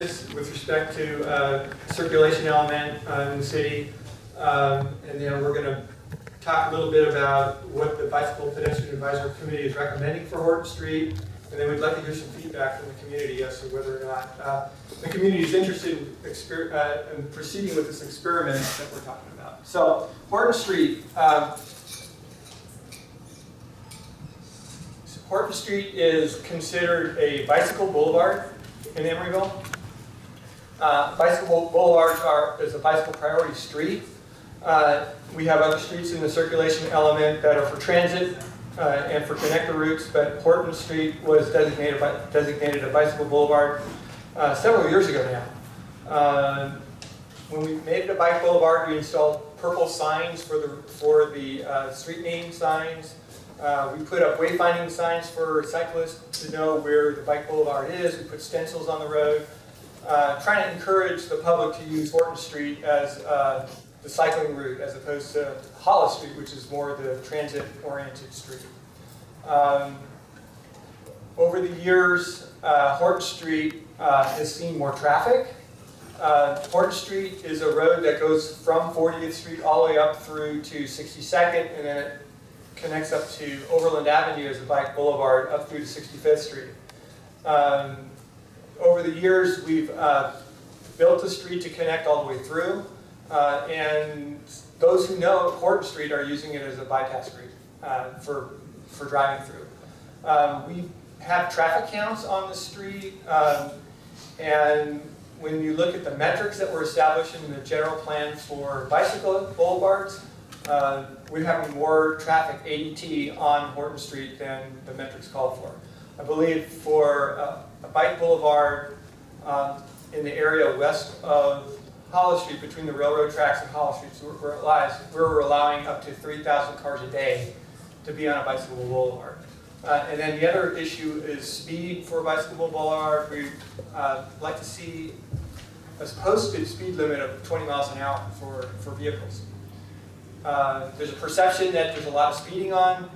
with respect to circulation element in the city, and then we're going to talk a little bit about what the Bicycle Pedestrian Advisory Committee is recommending for Horton Street, and then we'd like to hear some feedback from the community as to whether or not the community is interested in proceeding with this experiment that we're talking about. So, Horton Street. Horton Street is considered a bicycle boulevard in Emeryville. Bicycle boulevards is a bicycle priority street. We have other streets in the circulation element that are for transit and for connector routes, but Horton Street was designated a bicycle boulevard several years ago now. When we made it a bike boulevard, we installed purple signs for the street name signs. We put up wayfinding signs for cyclists to know where the bike boulevard is. We put stencils on the road, trying to encourage the public to use Horton Street as the cycling route as opposed to Hollis Street, which is more the transit-oriented street. Over the years, Horton Street has seen more traffic. Horton Street is a road that goes from 40th Street all the way up through to 62nd, and then it connects up to Overland Avenue as a bike boulevard up through to 65th Street. Over the years, we've built the street to connect all the way through, and those who know Horton Street are using it as a bypass street for driving through. We have traffic counts on the street, and when you look at the metrics that were established in the general plan for bicycle boulevards, we're having more traffic ADT on Horton Street than the metrics called for. I believe for a bike boulevard in the area west of Hollis Street, between the railroad tracks and Hollis Street, so we're allowing up to 3,000 cars a day to be on a bicycle boulevard. And then the other issue is speed for a bicycle boulevard. We like to see a posted speed limit of 20 miles an hour for vehicles. There's a perception that there's a lot of speeding on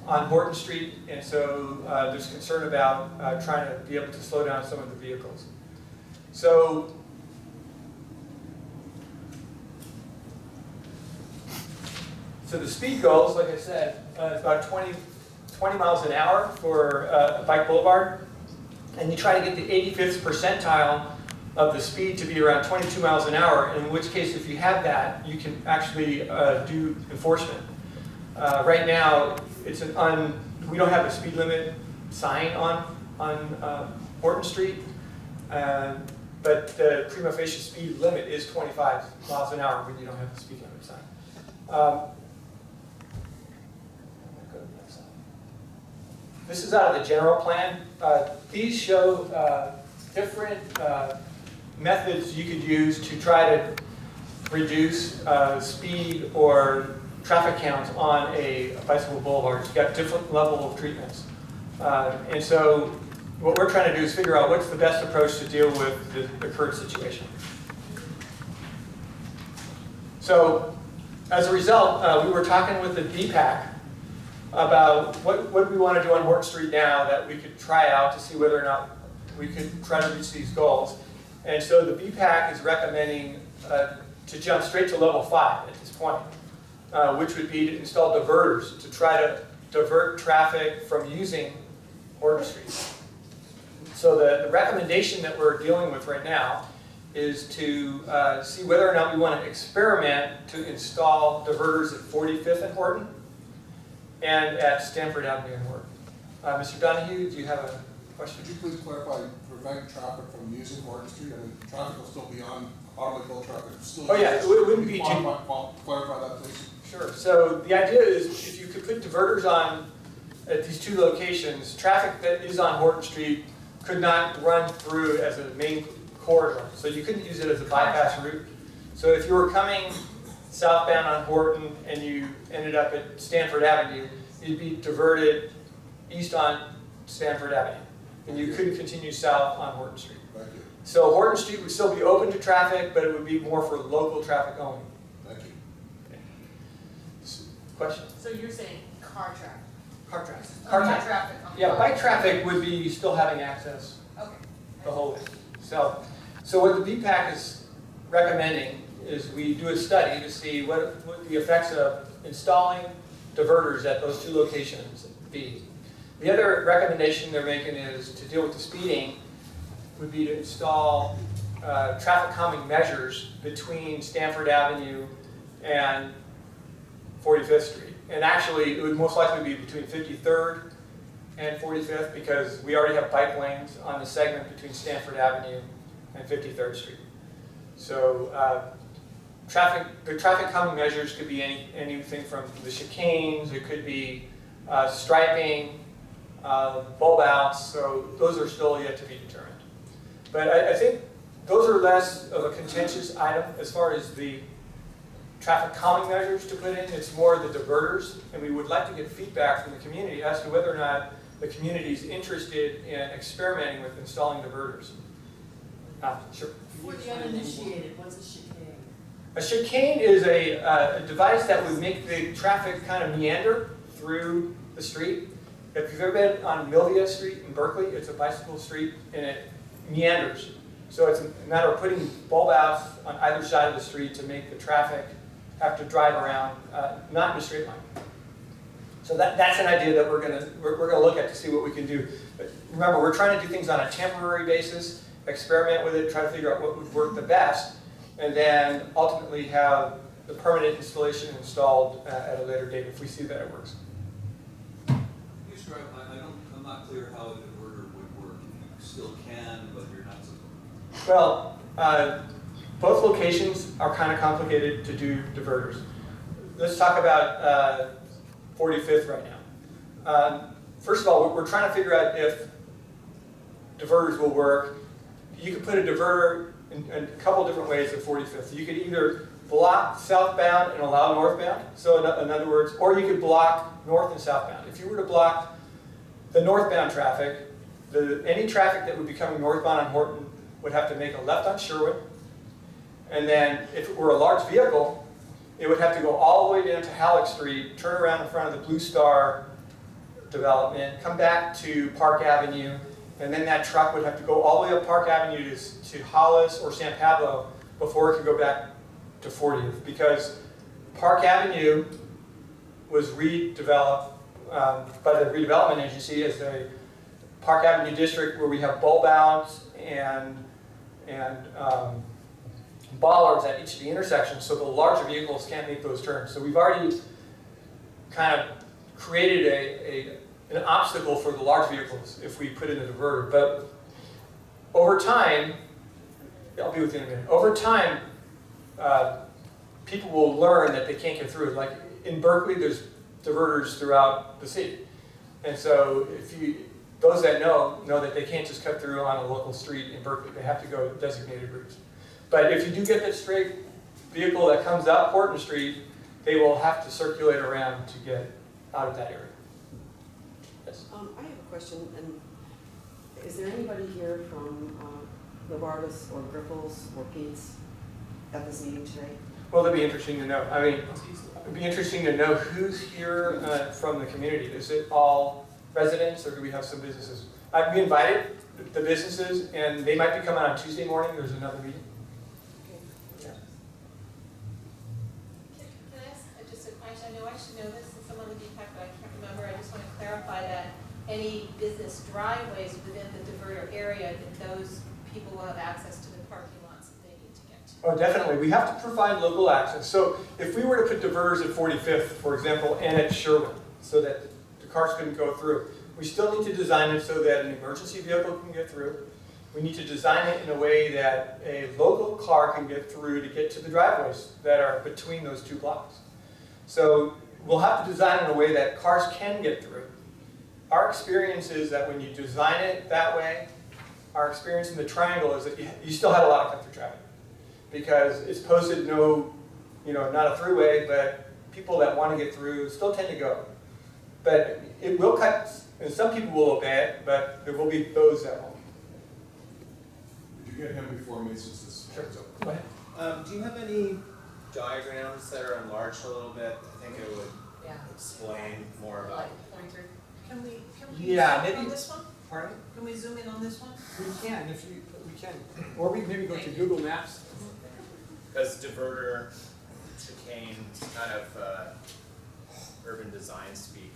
Horton Street, and so there's concern about trying to be able to slow down some of the vehicles. So the speed goals, like I said, is about 20 miles an hour for a bike boulevard, and you try to get the 85th percentile of the speed to be around 22 miles an hour, in which case if you have that, you can actually do enforcement. Right now, we don't have a speed limit sign on Horton Street, but the prima facie speed limit is 25 miles an hour when you don't have the speed limit sign. This is out of the general plan. These show different methods you could use to try to reduce speed or traffic counts on a bicycle boulevard. You've got different level of treatments. And so what we're trying to do is figure out what's the best approach to deal with the current situation. So as a result, we were talking with the DPAC about what we want to do on Horton Street now that we could try out to see whether or not we could try to reach these goals. And so the BPAC is recommending to jump straight to level 5 at this point, which would be to install diverters to try to divert traffic from using Horton Street. So the recommendation that we're dealing with right now is to see whether or not we want to experiment to install diverters at 45th and Horton and at Stanford Avenue and Horton. Mr. Donahue, do you have a question? Could you please clarify, prevent traffic from using Horton Street? I mean, traffic will still be on automobile traffic. Oh yeah, it wouldn't be too... Clarify that, please. Sure. So the idea is if you could put diverters on at these two locations, traffic that is on Horton Street could not run through as a main corridor. So you couldn't use it as a bypass route. So if you were coming southbound on Horton and you ended up at Stanford Avenue, you'd be diverted east on Stanford Avenue. And you couldn't continue south on Horton Street. Thank you. So Horton Street would still be open to traffic, but it would be more for local traffic only. Thank you. Okay. Question? So you're saying car traffic? Car traffic. Car traffic. Yeah, bike traffic would be still having access Okay. the whole way. So what the BPAC is recommending is we do a study to see what the effects of installing diverters at those two locations be. The other recommendation they're making is to deal with the speeding would be to install traffic calming measures between Stanford Avenue and 45th Street. And actually, it would most likely be between 53rd and 45th because we already have bike lanes on the segment between Stanford Avenue and 53rd Street. So the traffic calming measures could be anything from the chicanes, it could be striping, bulb outs, so those are still yet to be determined. But I think those are less of a contentious item as far as the traffic calming measures to put in. It's more the diverters, and we would like to get feedback from the community as to whether or not the community is interested in experimenting with installing diverters. Sure. For the uninitiated, what's a chicane? A chicane is a device that would make the traffic kind of meander through the street. If you've ever been on Milvia Street in Berkeley, it's a bicycle street and it meanders. So it's a matter of putting bulb outs on either side of the street to make the traffic have to drive around, not in a straight line. So that's an idea that we're gonna look at to see what we can do. But remember, we're trying to do things on a temporary basis, experiment with it, try to figure out what would work the best, and then ultimately have the permanent installation installed at a later date if we see that it works. I'm not clear how a diverter would work. You still can, but you're not supposed to. Well, both locations are kind of complicated to do diverters. Let's talk about 45th right now. First of all, we're trying to figure out if diverters will work. You could put a diverter in a couple different ways at 45th. You could either block southbound and allow northbound, so in other words, or you could block north and southbound. If you were to block the northbound traffic, any traffic that would be coming northbound on Horton would have to make a left on Sherwood, and then if it were a large vehicle, it would have to go all the way down to Halleck Street, turn around in front of the Blue Star development, come back to Park Avenue, and then that truck would have to go all the way up Park Avenue to Hollis or San Pablo before it could go back to 40th, because Park Avenue was redeveloped by the redevelopment agency as a Park Avenue district where we have bulb outs and bollards at each of the intersections, so the larger vehicles can't make those turns. So we've already kind of created an obstacle for the large vehicles if we put in a diverter. But over time, I'll be with you in a minute. Over time, people will learn that they can't get through. Like in Berkeley, there's diverters throughout the city, and so those that know that they can't just cut through on a local street in Berkeley. They have to go designated routes. But if you do get that straight vehicle that comes up Horton Street, they will have to circulate around to get out of that area. Yes. I have a question, and is there anybody here from Novartis or Griffles or Pete's at this meeting today? Well, that'd be interesting to know. I mean, it'd be interesting to know who's here from the community. Is it all residents, or do we have some businesses? We invited the businesses, and they might be coming on Tuesday morning. There's another meeting. Can I ask just a question? I know I should know this, and someone in the DPAC, but I can't remember. I just want to clarify that any business driveways within the diverter area, that those people will have access to the parking lots that they need to get to. Oh, definitely. We have to provide local access. So if we were to put diverters at 45th, for example, and at Sherwood, so that the cars couldn't go through, we still need to design it so that an emergency vehicle can get through. We need to design it in a way that a local car can get through to get to the driveways that are between those two blocks. So we'll have to design it in a way that cars can get through. Our experience is that when you design it that way, our experience in the triangle is that you still have a lot of cut-through traffic, because it's posted not a throughway, but people that want to get through still tend to go. But it will cut, and some people will obey it, but there will be those that won't. Did you get him before me since this? Sure. Go ahead. Do you have any diagrams that are enlarged a little bit? I think it would explain more about. Like pointer. Can we Yeah, check maybe. on this one? Pardon? Can we zoom in on this one? We can, if you, we can. Or we can maybe go to Google Maps. Because diverter, chicane, kind of urban design speak.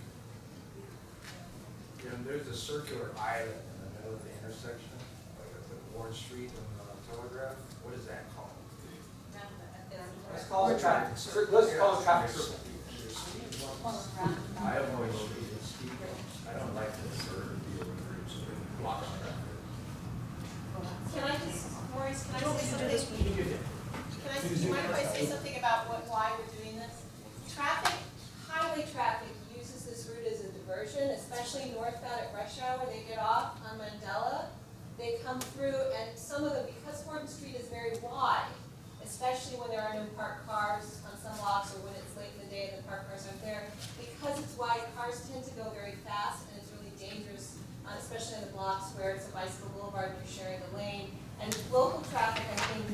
You know, there's a circular island in the middle of the intersection, like at the Ward Street and Telegraph. What is that called? Let's call it traffic. Let's call it traffic circle. I have always I don't like this sort of deal with groups that block traffic. Can I just, Maurice, can I say something? You did. Do you mind if I say something about why we're doing this? Highway traffic uses this route as a diversion, especially northbound at rush hour. They get off on Mandela, they come through, and some of them, because Horton Street is very wide, especially when there are no parked cars on some lots or when it's late in the day and the parked cars aren't there, because it's wide, cars tend to go very fast and it's really dangerous, especially in the blocks where it's a bicycle boulevard and you're sharing the lane. And local traffic, I think,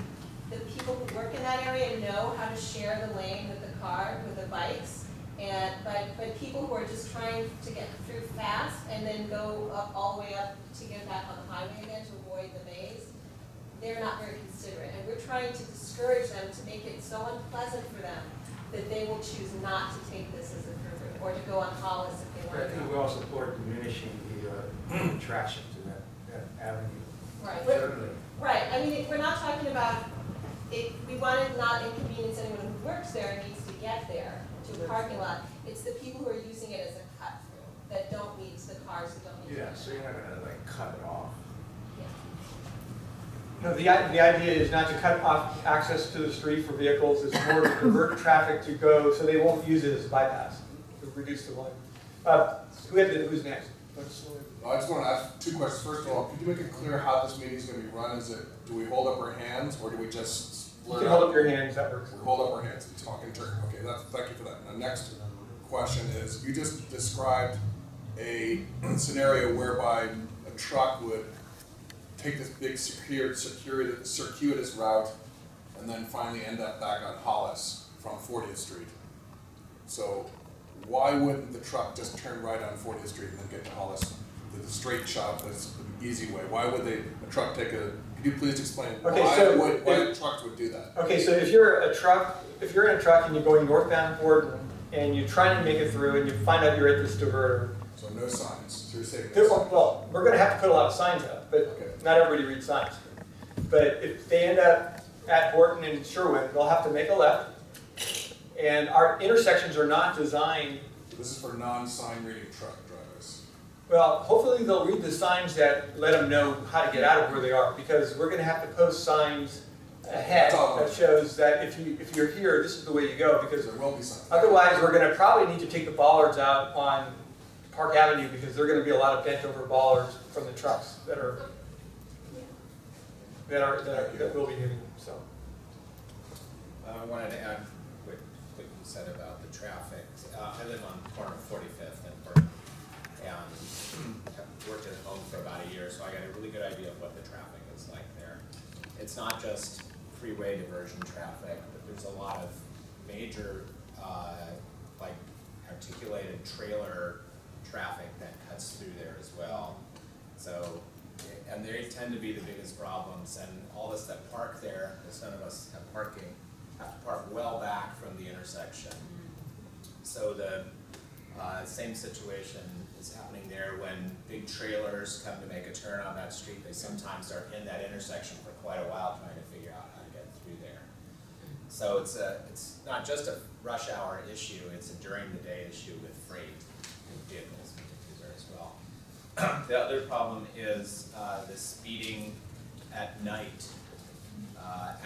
the people who work in that area know how to share the lane with the car, with the bikes. But people who are just trying to get through fast and then go up all the way up to get back on the highway again to avoid the maze, they're not very considerate. And we're trying to discourage them to make it so unpleasant for them that they will choose not to take this as a through route or to go on Hollis if they But I want to think go. we also support diminishing the traction to that avenue. Right. Certainly. Right, I mean, we're not talking about, we want to not inconvenience anyone who works there and needs to get there to a parking lot. It's the people who are using it as a cut through that don't need the cars that don't need to. Yeah, so you're not gonna like cut it off. Yeah. No, the idea is not to cut off access to the street for vehicles, it's more to divert traffic to go, so they won't use it as a bypass, to reduce the volume. Who's next? I just want to ask two questions. First of all, could you make it clear how this meeting is going to be run? Is it, do we hold up our hands or do we just You blurt can out? hold up your hands, that works. We hold up our hands and talk in turn. Okay, thank you for that. Now, next question is, you just described a scenario whereby a truck would take this big circuitous route and then finally end up back on Hollis from 40th Street. So why wouldn't the truck just turn right on 40th Street and then get to Hollis, the straight shot, that's the easy way? Why would a truck take could you please explain Okay, why trucks would do that? Okay, so if you're in a truck and you're going northbound Horton and you're trying to make it through and you find out you're at this diverter, So no signs, so you're saying no There- signs. well, we're gonna have to put a lot of signs up, but Okay. not everybody reads signs. But if they end up at Horton and Sherwin, they'll have to make a left. And our intersections are not designed, This is for non-sign reading truck drivers. well, hopefully they'll read the signs that let them know how to get out of where they are, because we're gonna have to post signs ahead that shows that if you're here, this is the way you go, because There will be signs. otherwise we're gonna probably need to take the bollards out on Park Avenue, because there are gonna be a lot of bent over bollards from the trucks that will be hitting, so. I wanted to add what you said about the traffic. I live on the corner of 45th and Horton, and have worked at home for about a year, so I got a really good idea of what the traffic is like there. It's not just freeway diversion traffic, but there's a lot of major, like articulated trailer traffic that cuts through there as well. So, and they tend to be the biggest problems, and all of us that park there, because none of us have parking, have to park well back from the intersection. So the same situation is happening there when big trailers come to make a turn on that street. They sometimes are in that intersection for quite a while trying to figure out how to get through there. So it's not just a rush hour issue, it's a during the day issue with freight vehicles in particular as well. The other problem is the speeding at night,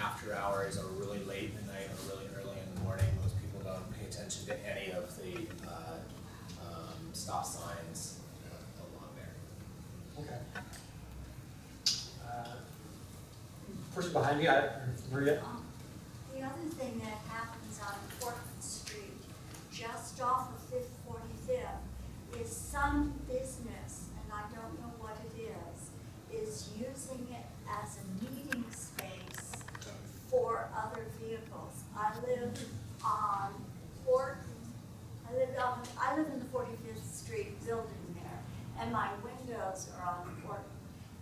after hours or really late in the night or really early in the morning. Most people don't pay attention to any of the stop signs along there. Okay. Person behind me, Maria. The other thing that happens on Horton Street, just off of 45th, is some business, and I don't know what it is using it as a meeting space for other vehicles. I live on Horton, I live in the 45th Street building there, and my window Villas are on Horton.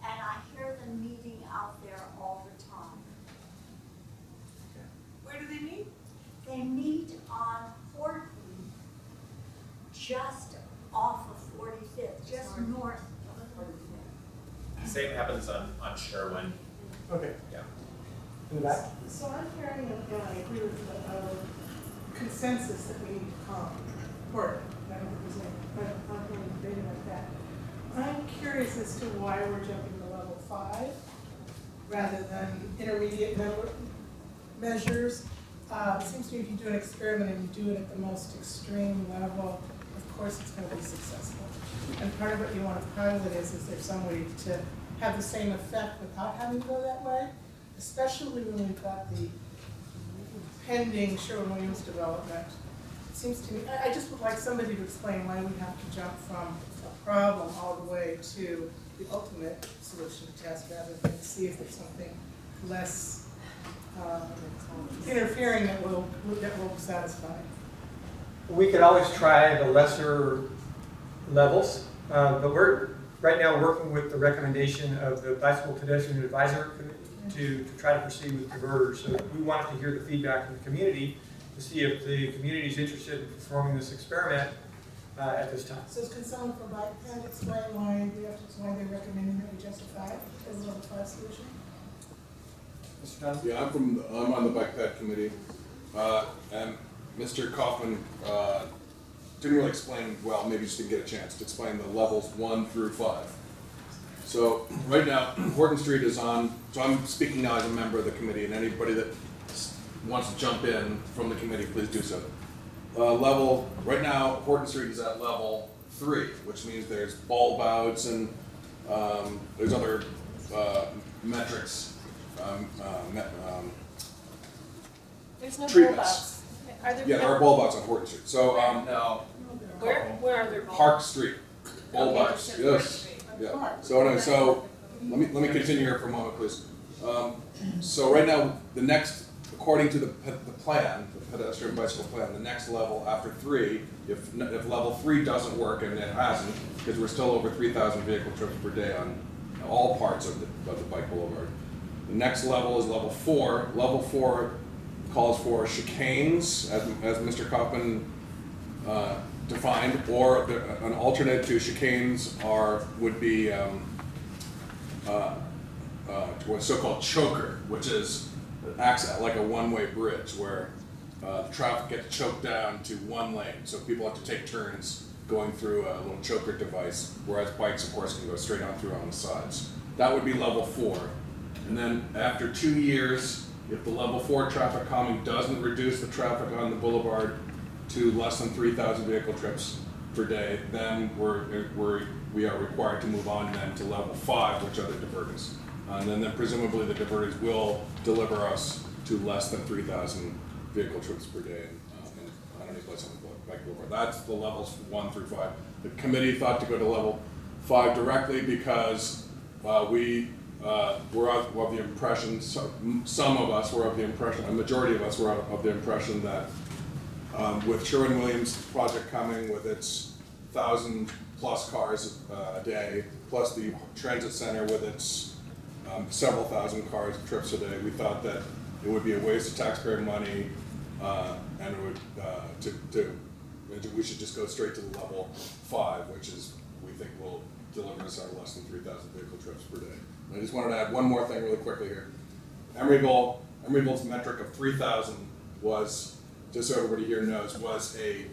And I hear them meeting out there all the time. Where do they meet? They meet on Horton, just off of 45th, just north of 45th. Same happens on Sherwin, Okay, yeah. in the back? So I'm hearing, and I agree with the consensus that we need to calm Horton. I don't think there's any debate about that. I'm curious as to why we're jumping to level 5 rather than intermediate measures. It seems to me if you do an experiment and you do it at the most extreme level, of course it's going to be successful. And part of what you want to pilot is there some way to have the same effect without having to go that way? Especially when we've got the pending Sherwin-Williams development. It seems to me, I just would like somebody to explain why we have to jump from a problem all the way to the ultimate solution test rather than see if there's something less interfering that will satisfy. We could always try the lesser levels, but we're right now working with the recommendation of the Bicycle Pedestrian Advisory Committee to try to proceed with diverters. So we wanted to hear the feedback from the community to see if the community is interested in performing this experiment at this time. So can someone from Bike Ped explain why they're recommending that we justify it as a level 5 solution? Mr. Johnson? Yeah, I'm on the bike ped committee, and Mr. Kaufman didn't really explain well. Maybe just didn't get a chance to explain the levels 1 through 5. So right now, Horton Street is on. So I'm speaking now as a member of the committee, and anybody that wants to jump in from the committee, please do so. Right now, Horton Street is at level 3, which means there's bulb outs and there's other metrics. There's no bulb treatments. outs. Are there? Yeah, there are bulb outs on Horton Street. So No, Where are there bulb? Park Street, bulb Okay, outs. just Park Yes. Street. Yeah. So anyway, so let me continue here for a moment, please. So right now, the next, according to the plan, the pedestrian bicycle plan, the next level after 3, if level 3 doesn't work, and it hasn't, because we're still over 3,000 vehicle trips per day on all parts of the bike boulevard. The next level is level 4. Level 4 calls for chicanes, as Mr. Kaufman defined, or an alternate to chicanes would be what's so-called choker, which acts like a one-way bridge where the traffic gets choked down to one lane, so people have to take turns going through a little choker device, whereas bikes, of course, can go straight on through on the sides. That would be level 4. And then after 2 years, if the level 4 traffic calming doesn't reduce the traffic on the boulevard to less than 3,000 vehicle trips per day, then we are required to move on then to level 5, which are the diverters. And then presumably the diverters will deliver us to less than 3,000 vehicle trips per day on any place on the bike boulevard. That's the levels 1 through 5. The committee thought to go to level 5 directly because we were of the impression, some of us were of the impression, a majority of us were of the impression that with Sherwin-Williams project coming with its 1,000+ cars a day, plus the transit center with its several thousand cars trips a day, we thought that it would be a waste of taxpayer money, and it would we should just go straight to the level 5, which is we think will deliver us our less than 3,000 vehicle trips per day. And I just wanted to add one more thing really quickly here. Emeryville's metric of 3,000 was, just so everybody here knows, was a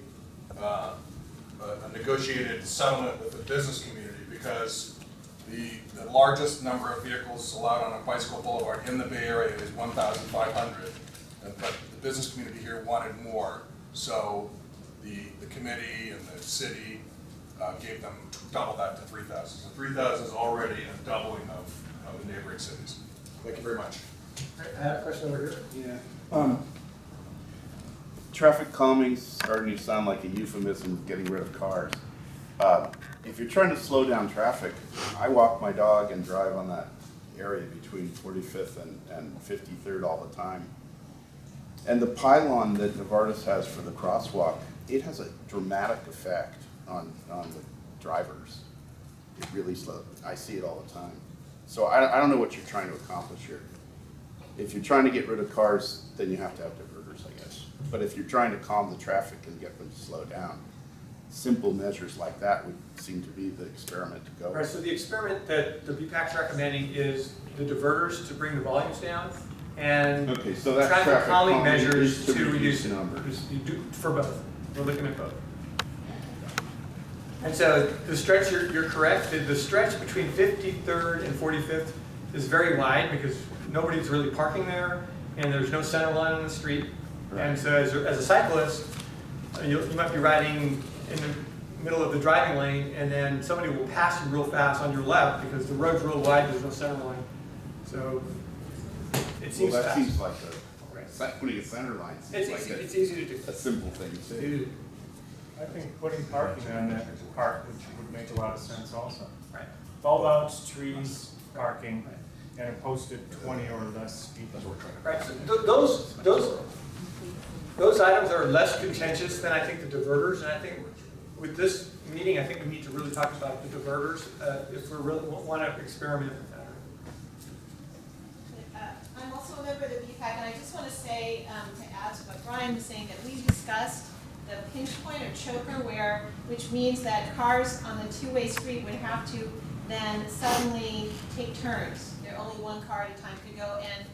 negotiated settlement with the business community because the largest number of vehicles allowed on a bicycle boulevard in the Bay Area is 1,500, but the business community here wanted more, so the committee and the city gave them double that to 3,000. So 3,000 is already a doubling of the neighboring cities. Thank you very much. I have a question over here. Yeah. Traffic calming starting to sound like a euphemism of getting rid of cars. If you're trying to slow down traffic, I walk my dog and drive on that area between 45th and 53rd all the time. And the pylon that Novartis has for the crosswalk, it has a dramatic effect on the drivers. it really slows. I see it all the time. So I don't know what you're trying to accomplish here. If you're trying to get rid of cars, then you have to have diverters, I guess. But if you're trying to calm the traffic and get them to slow down, simple measures like that would seem to be the experiment to go. Right, so the experiment that the BPAC's recommending is the diverters to bring the volumes down and Okay, so that's traffic calming measures is to reduce the number. You do for both. We're looking at both. And so the stretch, you're correct. The stretch between 53rd and 45th is very wide because nobody's really parking there and there's no center line on the street. Right. And so as a cyclist, you might be riding in the middle of the driving lane and then somebody will pass you real fast on your left because the road's real wide, there's no center line. So it seems Well, that fast. seems like putting a center line seems like It's easy to do. a simple thing to do. I think putting parking on that park would make a lot of sense also. Right. Bulb outs, trees, parking, and a posted 20 or less speed. Right, so those items are less contentious than I think the diverters, and I think with this meeting, I think we need to really talk about the diverters if we really want to experiment with that. I'm also a member of the BPAC, and I just want to say, to add to what Brian was saying, that we discussed the pinch point or choker which means that cars on the two-way street would have to then suddenly take turns. Only one car at a time could go, and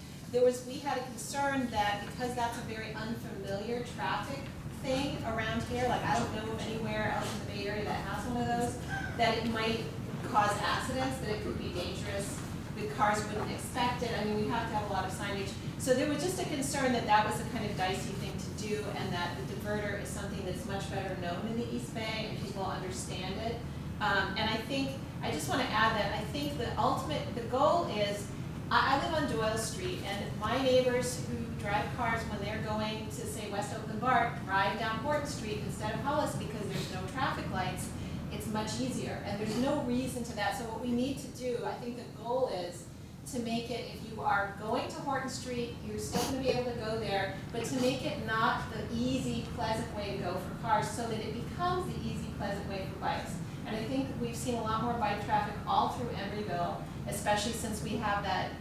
we had a concern that because that's a very unfamiliar traffic thing around here, like I don't know of anywhere else in the Bay Area that has one of those, that it might cause accidents, that it could be dangerous, the cars wouldn't expect it. I mean, we have to have a lot of signage. So there was just a concern that that was a kind of dicey thing to do, and that the diverter is something that's much better known in the East Bay, and people understand it. And I just want to add that I think the goal is, I live on Doyle Street, and my neighbors who drive cars when they're going to, say, West Oakland Park, drive down Horton Street instead of Hollis because there's no traffic lights. It's much easier, and there's no reason to that. So what we need to do, I think the goal is to make it, if you are going to Horton Street, you're still going to be able to go there, but to make it not the easy, pleasant way to go for cars, so that it becomes the easy, pleasant way for bikes. And I think we've seen a lot more bike traffic all through Emeryville, especially since we have that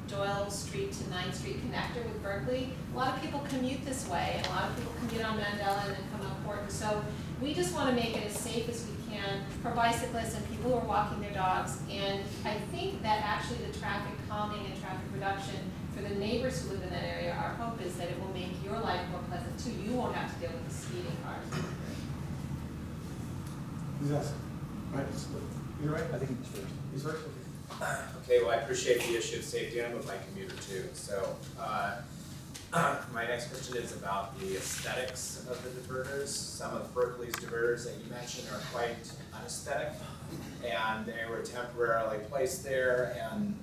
Doyle Street to 9th Street connector with Berkeley. A lot of people commute this way, and a lot of people commute on Mandela and then come up Horton. So we just want to make it as safe as we can for bicyclists and people who are walking their dogs. And I think that actually the traffic calming and traffic reduction for the neighbors who live in that area, our hope is that it will make your life more pleasant too. You won't have to deal with the speeding cars. Yes. Right. You're right. I think he's first. He's first. Okay, well, I appreciate the issue of safety. I'm a bike commuter too. So my next question is about the aesthetics of the diverters. Some of Berkeley's diverters that you mentioned are quite unaesthetic, and they were temporarily placed there and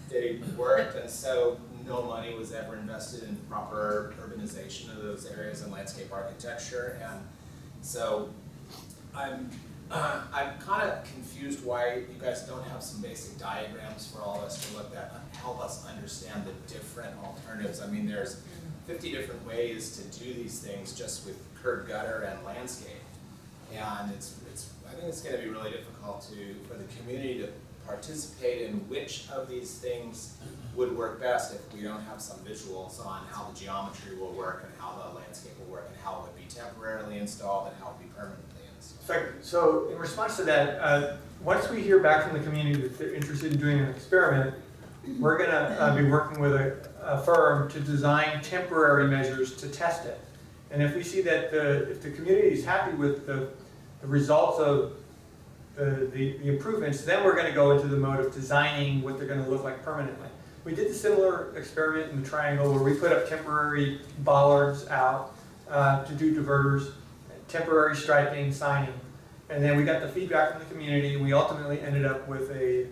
they worked, and so no money was ever invested in proper urbanization of those areas and landscape architecture. And so I'm kind of confused why you guys don't have some basic diagrams for all of us to look at, help us understand the different alternatives. I mean, there's 50 different ways to do these things just with curb gutter and landscape. And I think it's going to be really difficult for the community to participate in which of these things would work best if we don't have some visuals on how the geometry will work and how the landscape will work and how it would be temporarily installed and how it would be permanently installed. So in response to that, once we hear back from the community that they're interested in doing an experiment, we're going to be working with a firm to design temporary measures to test it. And if we see that if the community is happy with the results of the improvements, then we're going to go into the mode of designing what they're going to look like permanently. We did a similar experiment in the Triangle where we put up temporary bollards out to do diverters, temporary striping, signing, and then we got the feedback from the community, and we ultimately ended up with the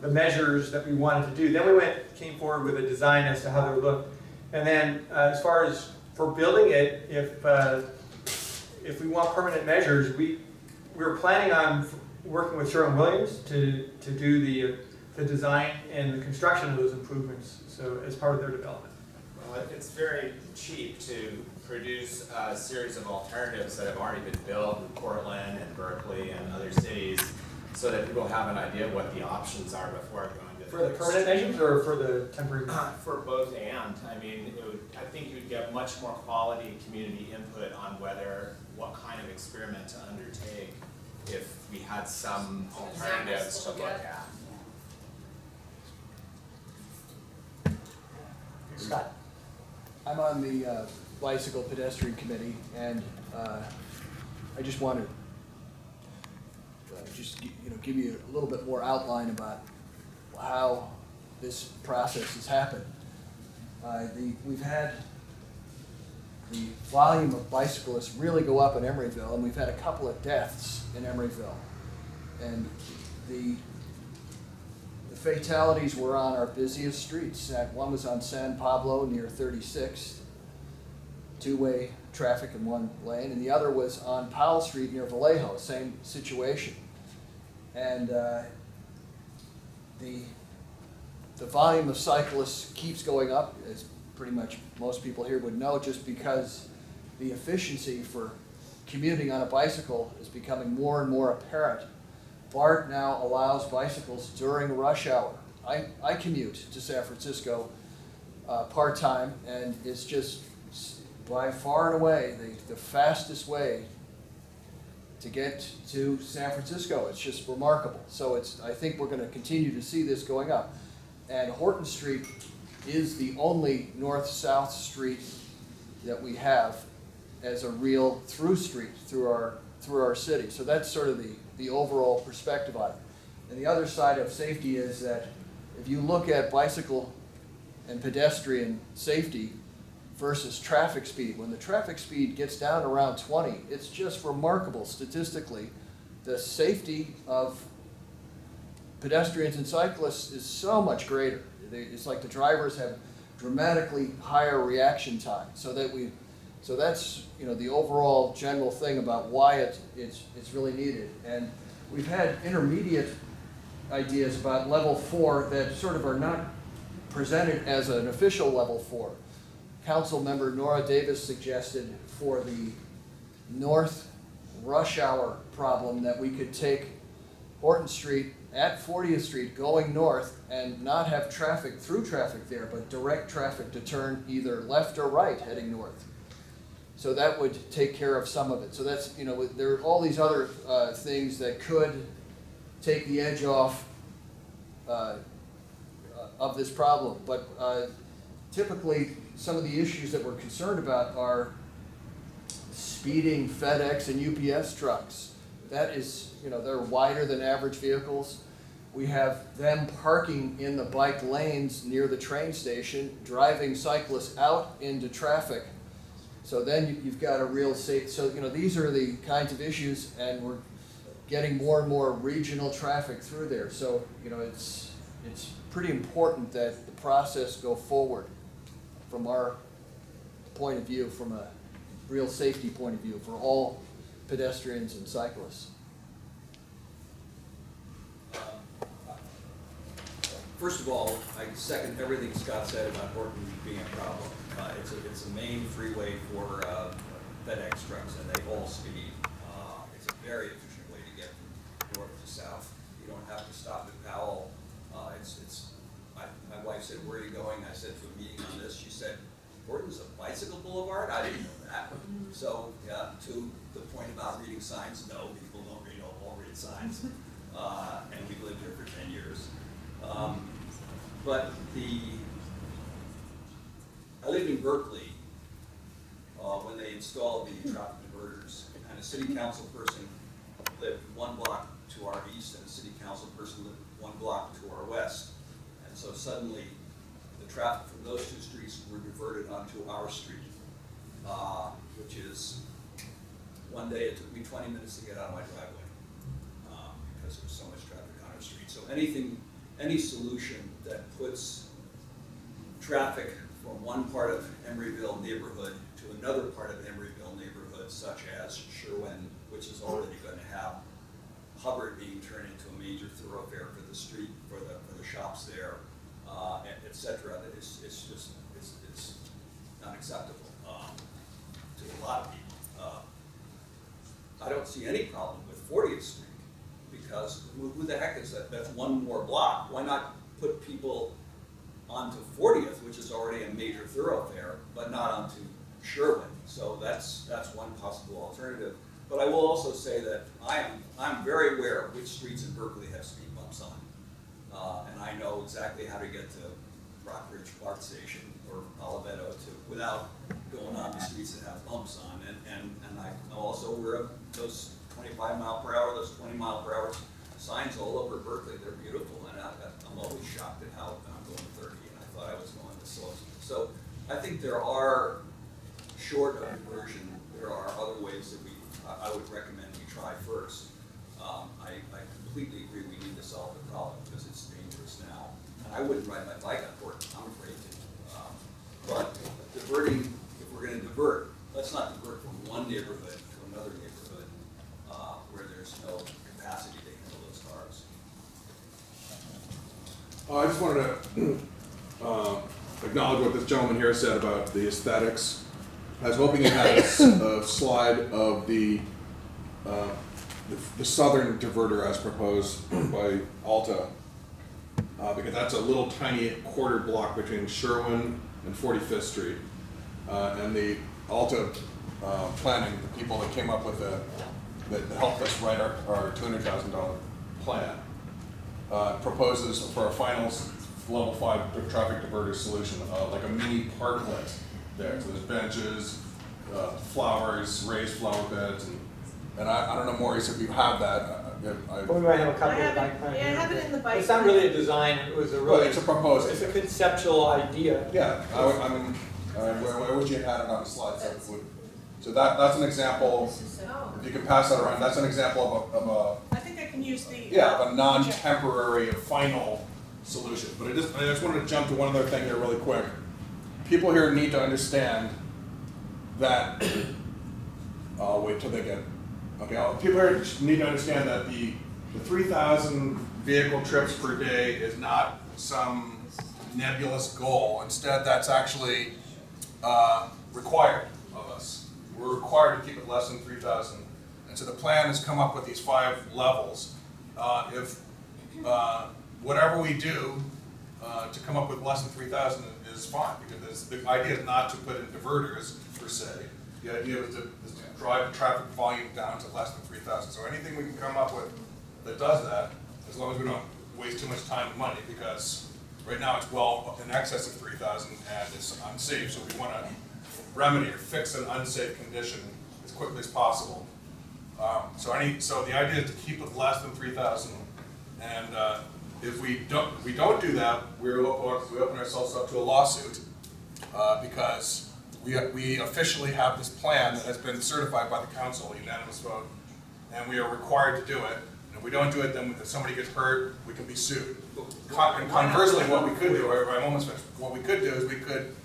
measures that we wanted to do. Then we came forward with a design as to how they would look. And then as far as for building it, if we want permanent measures, we were planning on working with Sherwin-Williams to do the design and the construction of those improvements, so as part of their development. Well, it's very cheap to produce a series of alternatives that have already been built in Portland and Berkeley and other cities so that people have an idea what the options are before going to. For the permanent measures or for the temporary? For both and, I mean, I think you'd get much more quality community input on what kind of experiment to undertake if we had some alternatives to look at. Scott? I'm on the bicycle pedestrian committee, and I just want to give you a little bit more outline about how this process has happened. We've had the volume of bicyclists really go up in Emeryville, and we've had a couple of deaths in Emeryville. And the fatalities were on our busiest streets. One was on San Pablo near 36th, two-way traffic in one lane, and the other was on Powell Street near Vallejo, same situation. And the volume of cyclists keeps going up, as pretty much most people here would know, just because the efficiency for commuting on a bicycle is becoming more and more apparent. BART now allows bicycles during rush hour. I commute to San Francisco part-time, and it's just by far and away the fastest way to get to San Francisco. It's just remarkable. So I think we're going to continue to see this going up. And Horton Street is the only north-south street that we have as a real through street through our city. So that's sort of the overall perspective on it. And the other side of safety is that if you look at bicycle and pedestrian safety versus traffic speed, when the traffic speed gets down around 20, it's just remarkable statistically. The safety of pedestrians and cyclists is so much greater. It's like the drivers have dramatically higher reaction time. So that's the overall general thing about why it's really needed. And we've had intermediate ideas about level 4 that sort of are not presented as an official level 4. Council member Nora Davis suggested for the north rush hour problem that we could take Horton Street at 40th Street going north and not have through traffic there, but direct traffic to turn either left or right heading north. So that would take care of some of it. So that's, there are all these other things that could take the edge off of this problem. But typically, some of the issues that we're concerned about are speeding FedEx and UPS trucks. That is, they're wider than average vehicles. We have them parking in the bike lanes near the train station, driving cyclists out into traffic. So then you've got a real safe, so these are the kinds of issues, and we're getting more and more regional traffic through there. So it's pretty important that the process go forward from our point of view, from a real safety point of view for all pedestrians and cyclists. First of all, I second everything Scott said about Horton being a problem. It's a main freeway for FedEx trucks, and they all speed. It's a very efficient way to get from north to south. You don't have to stop at Powell. My wife said, "Where are you going?" I said, "To a meeting on this." She said, "Horton's a bicycle boulevard? I didn't know that." So, to the point about reading signs, no, people don't all read signs. And we've lived here for 10 years. But I lived in Berkeley when they installed the traffic diverters, and a city council person lived one block to our east, and a city council person lived one block to our west. And so suddenly, the traffic from those two streets were diverted onto our street, which is, one day it took me 20 minutes to get out of my driveway because there was so much traffic on our street. So any solution that puts traffic from one part of Emeryville neighborhood to another part of Emeryville neighborhood, such as Sherwin, which is already going to have Hubbard being turned into a major thoroughfare for the street, for the shops there, et cetera, it's not acceptable to a lot of people. I don't see any problem with 40th Street because who the heck is that? That's one more block. Why not put people onto 40th, which is already a major thoroughfare, but not onto Sherwin? So that's one possible alternative. But I will also say that I'm very aware of which streets in Berkeley have speed bumps on. And I know exactly how to get to Rockridge Park Station or Oliveto without going on the streets that have bumps on. And I'm also aware of those 25 mile per hour, those 20 mile per hour signs all over Berkeley. They're beautiful, and I'm always shocked at how I'm going 30 and I thought I was going this slow. So I think there are, short of conversion, there are other ways that I would recommend we try first. I completely agree we need to solve the problem because it's dangerous now. And I wouldn't ride my bike on Horton, I'm afraid to. But diverting, if we're going to divert, let's not divert from one neighborhood to another neighborhood where there's no capacity to handle those cars. I just wanted to acknowledge what this gentleman here said about the aesthetics. I was hoping you had a slide of the southern diverter as proposed by Alta, because that's a little tiny quarter block between Sherwin and 45th Street. And the Alta planning, the people that came up with that helped us write our $200,000 plan, proposes for a final level 5 traffic diverter solution, like a mini parklet there. So there's benches, flowers, raised flower beds, and I don't know, Maurice, if you have that. We might have a copy of the bike plan. I have it in the bike. It's not really a design, it was a really. Well, it's a proposal. It's a conceptual idea. Yeah, where would you have it on the slide? So that's an example, if you can pass that around, that's an example of I think I can use the. a non-temporary final solution. But I just wanted to jump to one other thing here really quick. People here need to understand that, I'll wait till they get, okay, people here need to understand that the 3,000 vehicle trips per day is not some nebulous goal. Instead, that's actually required of us. We're required to keep it less than 3,000. And so the plan has come up with these 5 levels. If whatever we do to come up with less than 3,000 is fine, because the idea is not to put in diverters per se. The idea is to drive the traffic volume down to less than 3,000. So anything we can come up with that does that, as long as we don't waste too much time and money, because right now it's well in excess of 3,000 and it's unsafe. So we want to remedy or fix an unsafe condition as quickly as possible. So the idea is to keep it less than 3,000, and if we don't do that, we open ourselves up to a lawsuit because we officially have this plan that has been certified by the council, a unanimous vote, and we are required to do it. And if we don't do it, then if somebody gets hurt, we can be sued. And conversely, what we could do, I'm almost finished. What we could do is we could,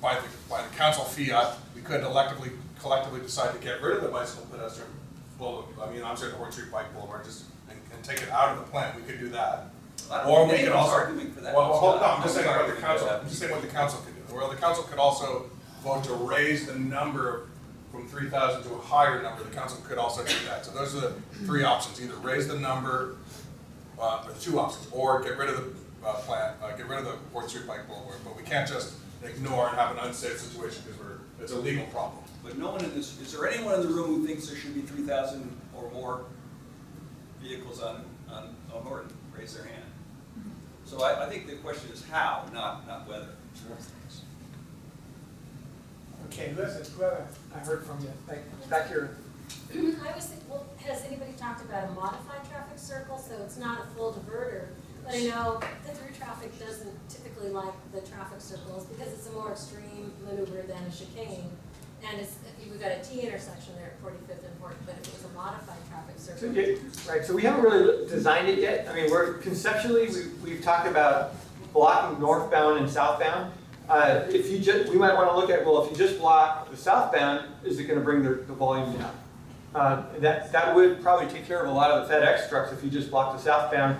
by the council fiat, we could collectively decide to get rid of the bicycle pedestrian. Well, I mean, I'm saying the Horton Street Bike Boulevard, and take it out of the plan. We could do that. Or we could also. Arguing for that. Well, hold on. I'm just saying what the council. I'm just saying what the council could do. Well, the council could also vote to raise the number from 3,000 to a higher number. The council could also do that. So those are the 3 options: either raise the number, or 2 options, or get rid of the plan, get rid of the Horton Street Bike Boulevard. But we can't just ignore and have an unsafe situation because it's a legal problem. But no one in this, is there anyone in the room who thinks there should be 3,000 or more vehicles on Horton? Raise their hand. So I think the question is how, not whether. Okay, listen, whoever I heard from you, back here. I was thinking, well, has anybody talked about a modified traffic circle? So it's not a full diverter, but I know the through traffic doesn't typically like the traffic circles because it's a more extreme maneuver than a chicane. And we've got a T intersection there at 45th and Horton, but if it was a modified traffic circle. Right, so we haven't really designed it yet. I mean, conceptually, we've talked about blocking northbound and southbound. We might want to look at, well, if you just block the southbound, is it going to bring the volume down? That would probably take care of a lot of the FedEx trucks if you just block the southbound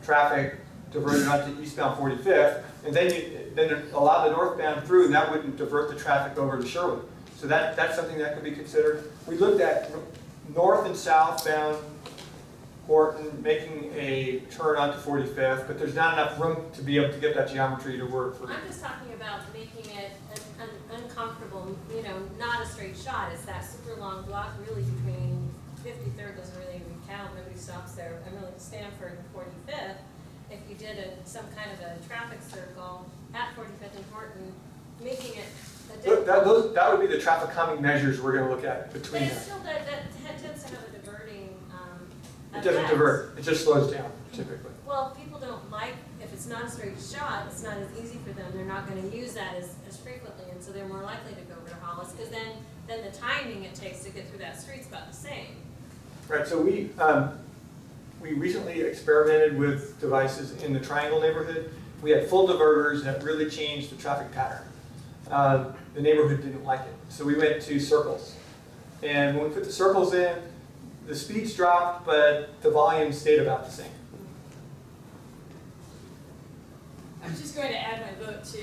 traffic, divert it onto eastbound 45th, and then allow the northbound through, and that wouldn't divert the traffic over to Sherwood. So that's something that could be considered. We looked at north and southbound Horton, making a turn onto 45th, but there's not enough room to be able to get that geometry to work for. I'm just talking about making it an uncomfortable, you know, not a straight shot. It's that super long block really between 53rd doesn't really even count. Nobody stops there. And really Stanford and 45th. If you did some kind of a traffic circle at 45th and Horton, making it a different. That would be the traffic calming measures we're going to look at between But them. it's still, that tends to have a diverting It doesn't effect. divert. It just slows down typically. Well, people don't like, if it's not a straight shot, it's not as easy for them. They're not going to use that as frequently, and so they're more likely to go over to Hollis, because then the timing it takes to get through that street's about the same. Right. So we recently experimented with devices in the Triangle neighborhood. We had full diverters that really changed the traffic pattern. The neighborhood didn't like it, so we went to circles. And when we put the circles in, the speeds dropped, but the volume stayed about the same. I was just going to add my vote to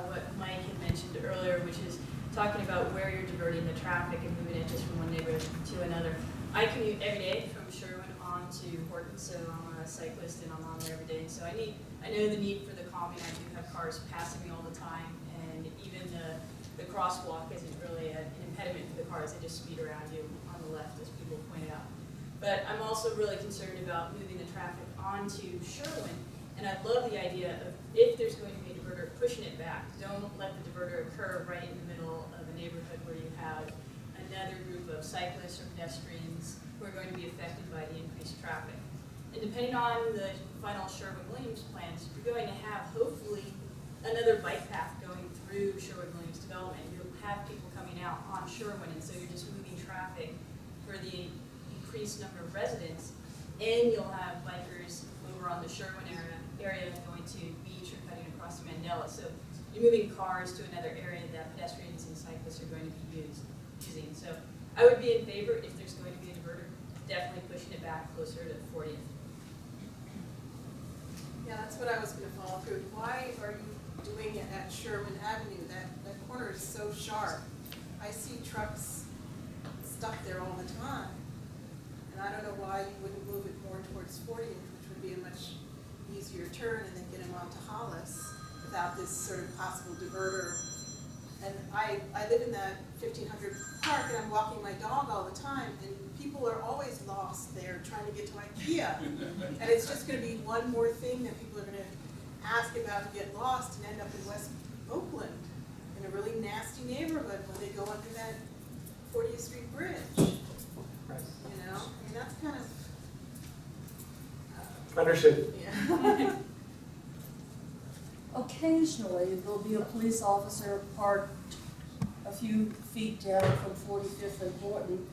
what Mike had mentioned earlier, which is talking about where you're diverting the traffic and moving it just from one neighborhood to another. I commute every day from Sherwin on to Horton, so I'm a cyclist and I'm on there every day. So I know the need for the calming. I do have cars passing me all the time, and even the crosswalk isn't really an impediment to the cars. They just speed around you on the left, as people pointed out. But I'm also really concerned about moving the traffic onto Sherwin, and I love the idea of, if there's going to be a diverter, pushing it back. Don't let the diverter occur right in the middle of a neighborhood where you have another group of cyclists or pedestrians who are going to be affected by the increased traffic. And depending on the final Sherwin-Williams plans, you're going to have, hopefully, another bike path going through Sherwin-Williams development. You'll have people coming out on Sherwin, and so you're just moving traffic for the increased number of residents, and you'll have bikers over on the Sherwin area going to Beach or cutting across the Mandela. So you're moving cars to another area that pedestrians and cyclists are going to be using. So I would be in favor, if there's going to be a diverter, definitely pushing it back closer to 40th. Yeah, that's what I was gonna follow through. Why are you doing it at Sherman Avenue? That corner is so sharp. I see trucks stuck there all the time. And I don't know why you wouldn't move it more towards 40th, which would be a much easier turn, and then get them onto Hollis without this sort of possible diverter. And I live in that 1500 park, and I'm walking my dog all the time, and people are always lost there trying to get to IKEA. And it's just going to be one more thing that people are going to ask about to get lost and end up in West Oakland in a really nasty neighborhood when they go under that 40th Street Bridge. Right. You know, I mean, that's kind of Understood. yeah. Occasionally, there'll be a police officer parked a few feet down from 45th and Horton,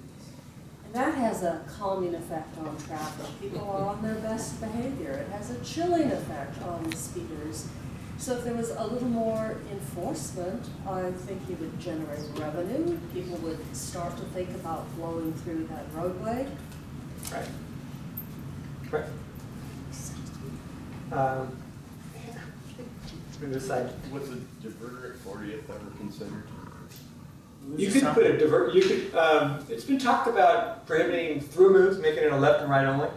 and that has a calming effect on traffic. People are on their best behavior. It has a chilling effect on speeders. So if there was a little more enforcement, I think it would generate revenue. People would start to think about flowing through that roadway. Right. Right. This side. Was a diverter at 40th ever considered? You could put a divert. You could. It's been talked about prohibiting through moves, making it a left and right only,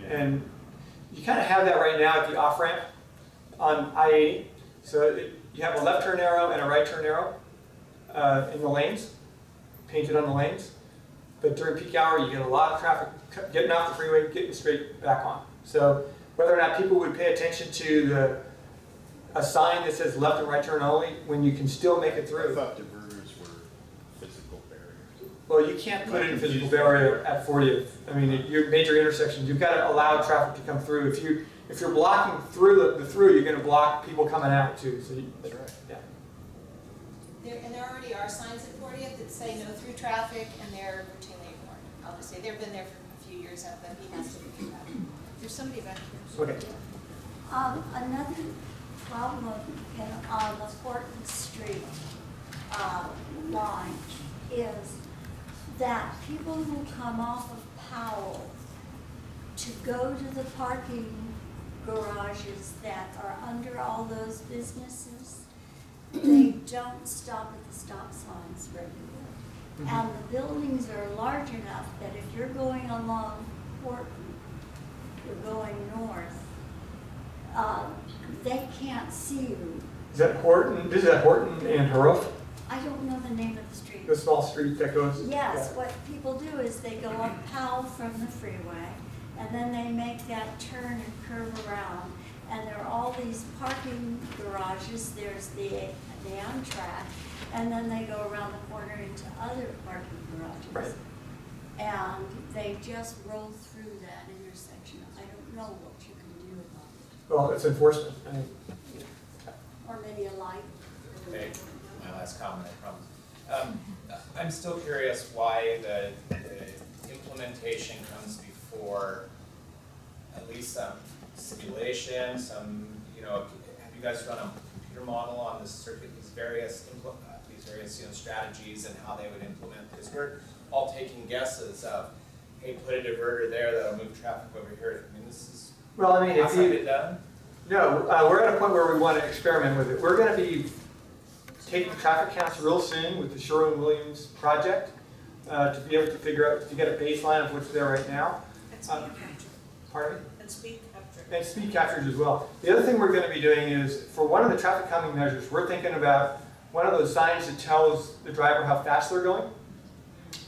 and you kind of have that right now at the off ramp on I-80. So you have a left turn arrow and a right turn arrow in the lanes, painted on the lanes. But during peak hour, you get a lot of traffic getting off the freeway, getting straight back on. So whether or not people would pay attention to a sign that says left and right turn only when you can still make it through. I thought diverters were physical barriers. Well, you can't put in a physical barrier at 40th. I mean, at your major intersections, you've got to allow traffic to come through. If you're blocking through the through, you're going to block people coming out too. So That's right. Yeah. There already are signs at 40th that say no through traffic, and they're routinely ignored. I'll just say they've been there for a few years at the behest of the community. There's somebody back here. Okay. Another problem on the Horton Street line is that people who come off of Powell to go to the parking garages that are under all those businesses, they don't stop at the stop signs regularly. And the buildings are large enough that if you're going along Horton going north, they can't see you. Is that Horton? This is at Horton and Hurrah, I don't know the name of the street. the small street that goes. Yes, what people do is they go up Powell from the freeway, and then they make that turn and curve around. And there are all these parking garages, there's the Amtrak, and then they go around the corner into other parking garages. Right. And they just roll through that intersection. I don't know what you can do about it. Well, it's enforcement. I mean, Or maybe a light. Okay, my last comment, I promise. I'm still curious why the implementation comes before at least some simulation, some, have you guys run a computer model on this circuit, these various strategies and how they would implement this? We're all taking guesses of, hey, put a diverter there that'll move traffic over here. I mean, this is, well, I mean, if how's that you, been done? no, we're at a point where we want to experiment with it. We're going to be taking traffic counts real soon with the Sherwin-Williams project to be able to figure out, to get a baseline of what's there right now. And speed capture. Pardon me? And speed capture. And speed captures as well. The other thing we're going to be doing is, for one of the traffic calming measures, we're thinking about one of those signs that tells the driver how fast they're going.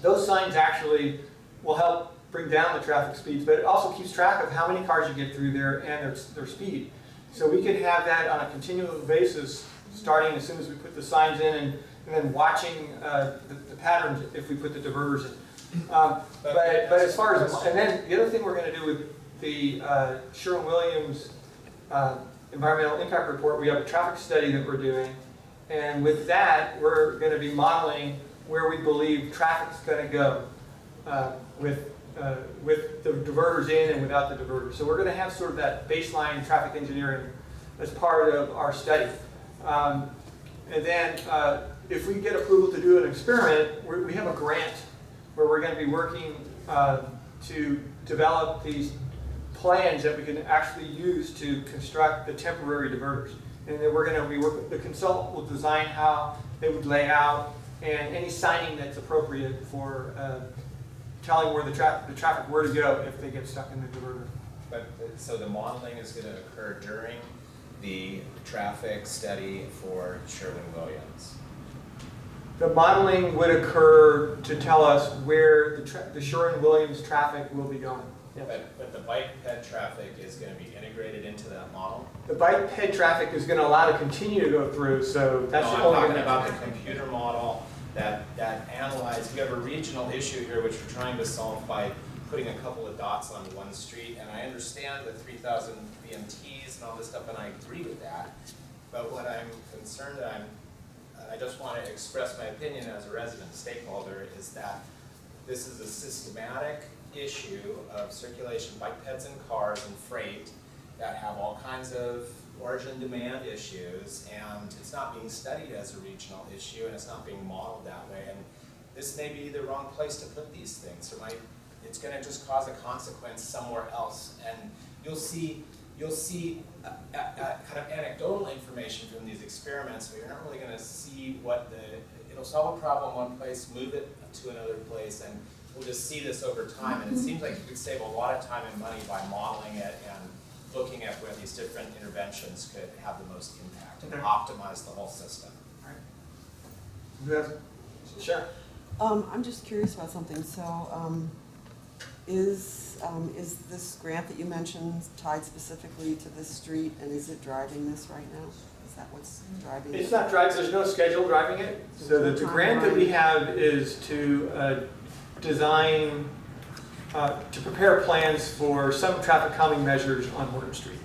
Those signs actually will help bring down the traffic speeds, but it also keeps track of how many cars you get through there and their speed. So we could have that on a continual basis, starting as soon as we put the signs in, and then watching the patterns if we put the diverters in. But as far as, and then the other thing we're going to do with the Sherwin-Williams environmental impact report, we have a traffic study that we're doing, and with that we're going to be modeling where we believe traffic's going to go with the diverters in and without the diverters. So we're going to have sort of that baseline traffic engineering as part of our study. And then if we get approval to do an experiment, we have a grant where we're going to be working to develop these plans that we can actually use to construct the temporary diverters. And then we're going to be working, the consultant will design how they would lay out and any signing that's appropriate for telling where the traffic where to go if they get stuck in the diverter. But, so the modeling is going to occur during the traffic study for Sherwin-Williams? The modeling would occur to tell us where the Sherwin-Williams traffic will be going. Yeah. But the bike ped traffic is going to be integrated into that model? The bike ped traffic is going to allow to continue to go through, so that's no, the I'm only talking about the computer model that analyzes. We have a regional issue here which we're trying to solve by putting a couple of dots on one street, and I understand the 3,000 VMTs and all this stuff, and I agree with that. But what I'm concerned, I just want to express my opinion as a resident stakeholder, is that this is a systematic issue of circulation, bike peds and cars and freight that have all kinds of origin demand issues, and it's not being studied as a regional issue, and it's not being modeled that way. And this may be the wrong place to put these things. It's going to just cause a consequence somewhere else, and you'll see kind of anecdotal information from these experiments, but you're not really going to see it'll solve a problem one place, move it to another place, and we'll just see this over time. And it seems like you could save a lot of time and money by modeling it and looking at where these different interventions could have the most impact and optimize the whole system. All right. Sure. I'm just curious about something. So, is this grant that you mentioned tied specifically to this street, and is it driving this right now? Is that what's driving it? It's not driving, there's no schedule driving it. So the grant that we have is to design, to prepare plans for some traffic calming measures on Horton Street.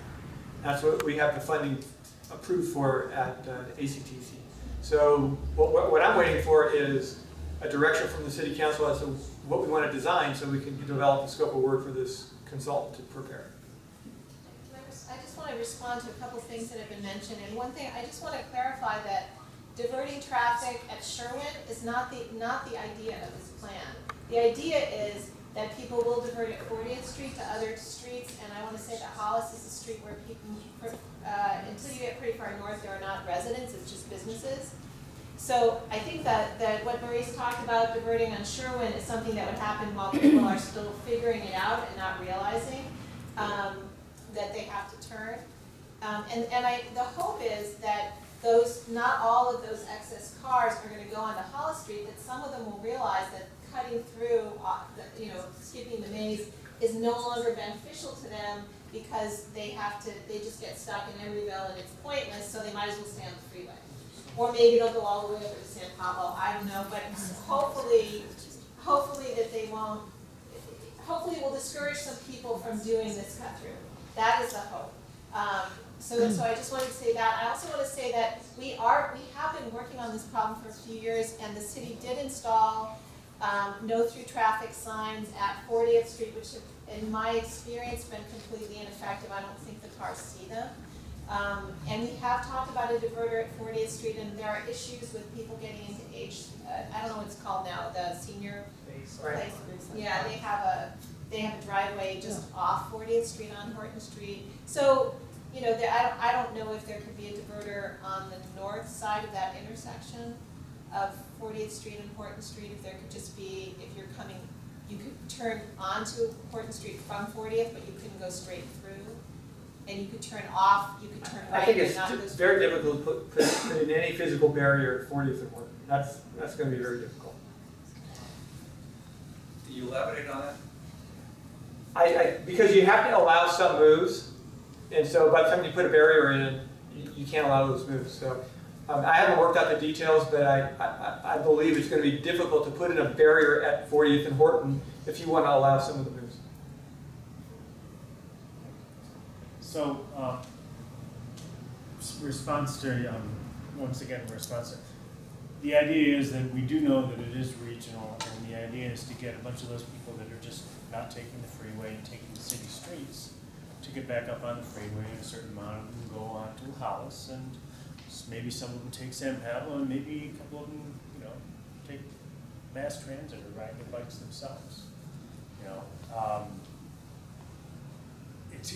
That's what we have the funding approved for at ACTC. So what I'm waiting for is a direction from the City Council as to what we want to design so we can develop the scope of work for this consultant to prepare. I just want to respond to a couple things that have been mentioned, and one thing, I just want to clarify that diverting traffic at Sherwin is not the idea of this plan. The idea is that people will divert at 40th Street to other streets, and I want to say that Hollis is a street where people, until you get pretty far north, there are not residents, it's just businesses. So I think that what Maurice talked about diverting on Sherwin is something that would happen while people are still figuring it out and not realizing. that they have to turn. The hope is that not all of those excess cars are gonna go onto Hollis Street, that some of them will realize that cutting through, skipping the maze is no longer beneficial to them because they just get stuck in Emeryville and it's pointless, so they might as well stay on the freeway. Or maybe they'll go all the way over to San Pablo, I don't know, but hopefully that they won't, hopefully it will discourage some people from doing this cut through. That is the hope. So I just wanted to say that. I also want to say that we have been working on this problem for a few years, and the city did install no through traffic signs at 40th Street, which have, in my experience, been completely ineffective. I don't think the cars see them. And we have talked about a diverter at 40th Street, and there are issues with people getting into I don't know what it's called now, the senior place. Yeah, they have a driveway just off 40th Street on Horton Street. So, I don't know if there could be a diverter on the north side of that intersection of 40th Street and Horton Street, if there could just be, if you're coming, you could turn onto Horton Street from 40th, but you couldn't go straight through. And you could turn off, you could turn right. I think but not go it's very difficult to put in any physical barrier at 40th and Horton. That's going to be very difficult. Can you elaborate on that? Because you have to allow some moves, and so by the time you put a barrier in, you can't allow those moves. So I haven't worked out the details, but I believe it's going to be difficult to put in a barrier at 40th and Horton if you want to allow some of the moves. So, response to, once again, the idea is that we do know that it is regional, and the idea is to get a bunch of those people that are just not taking the freeway and taking the city streets to get back up on the freeway, and a certain amount of them go on to Hollis, and maybe some of them take San Pablo, and maybe a couple of them, take mass transit or ride their bikes themselves.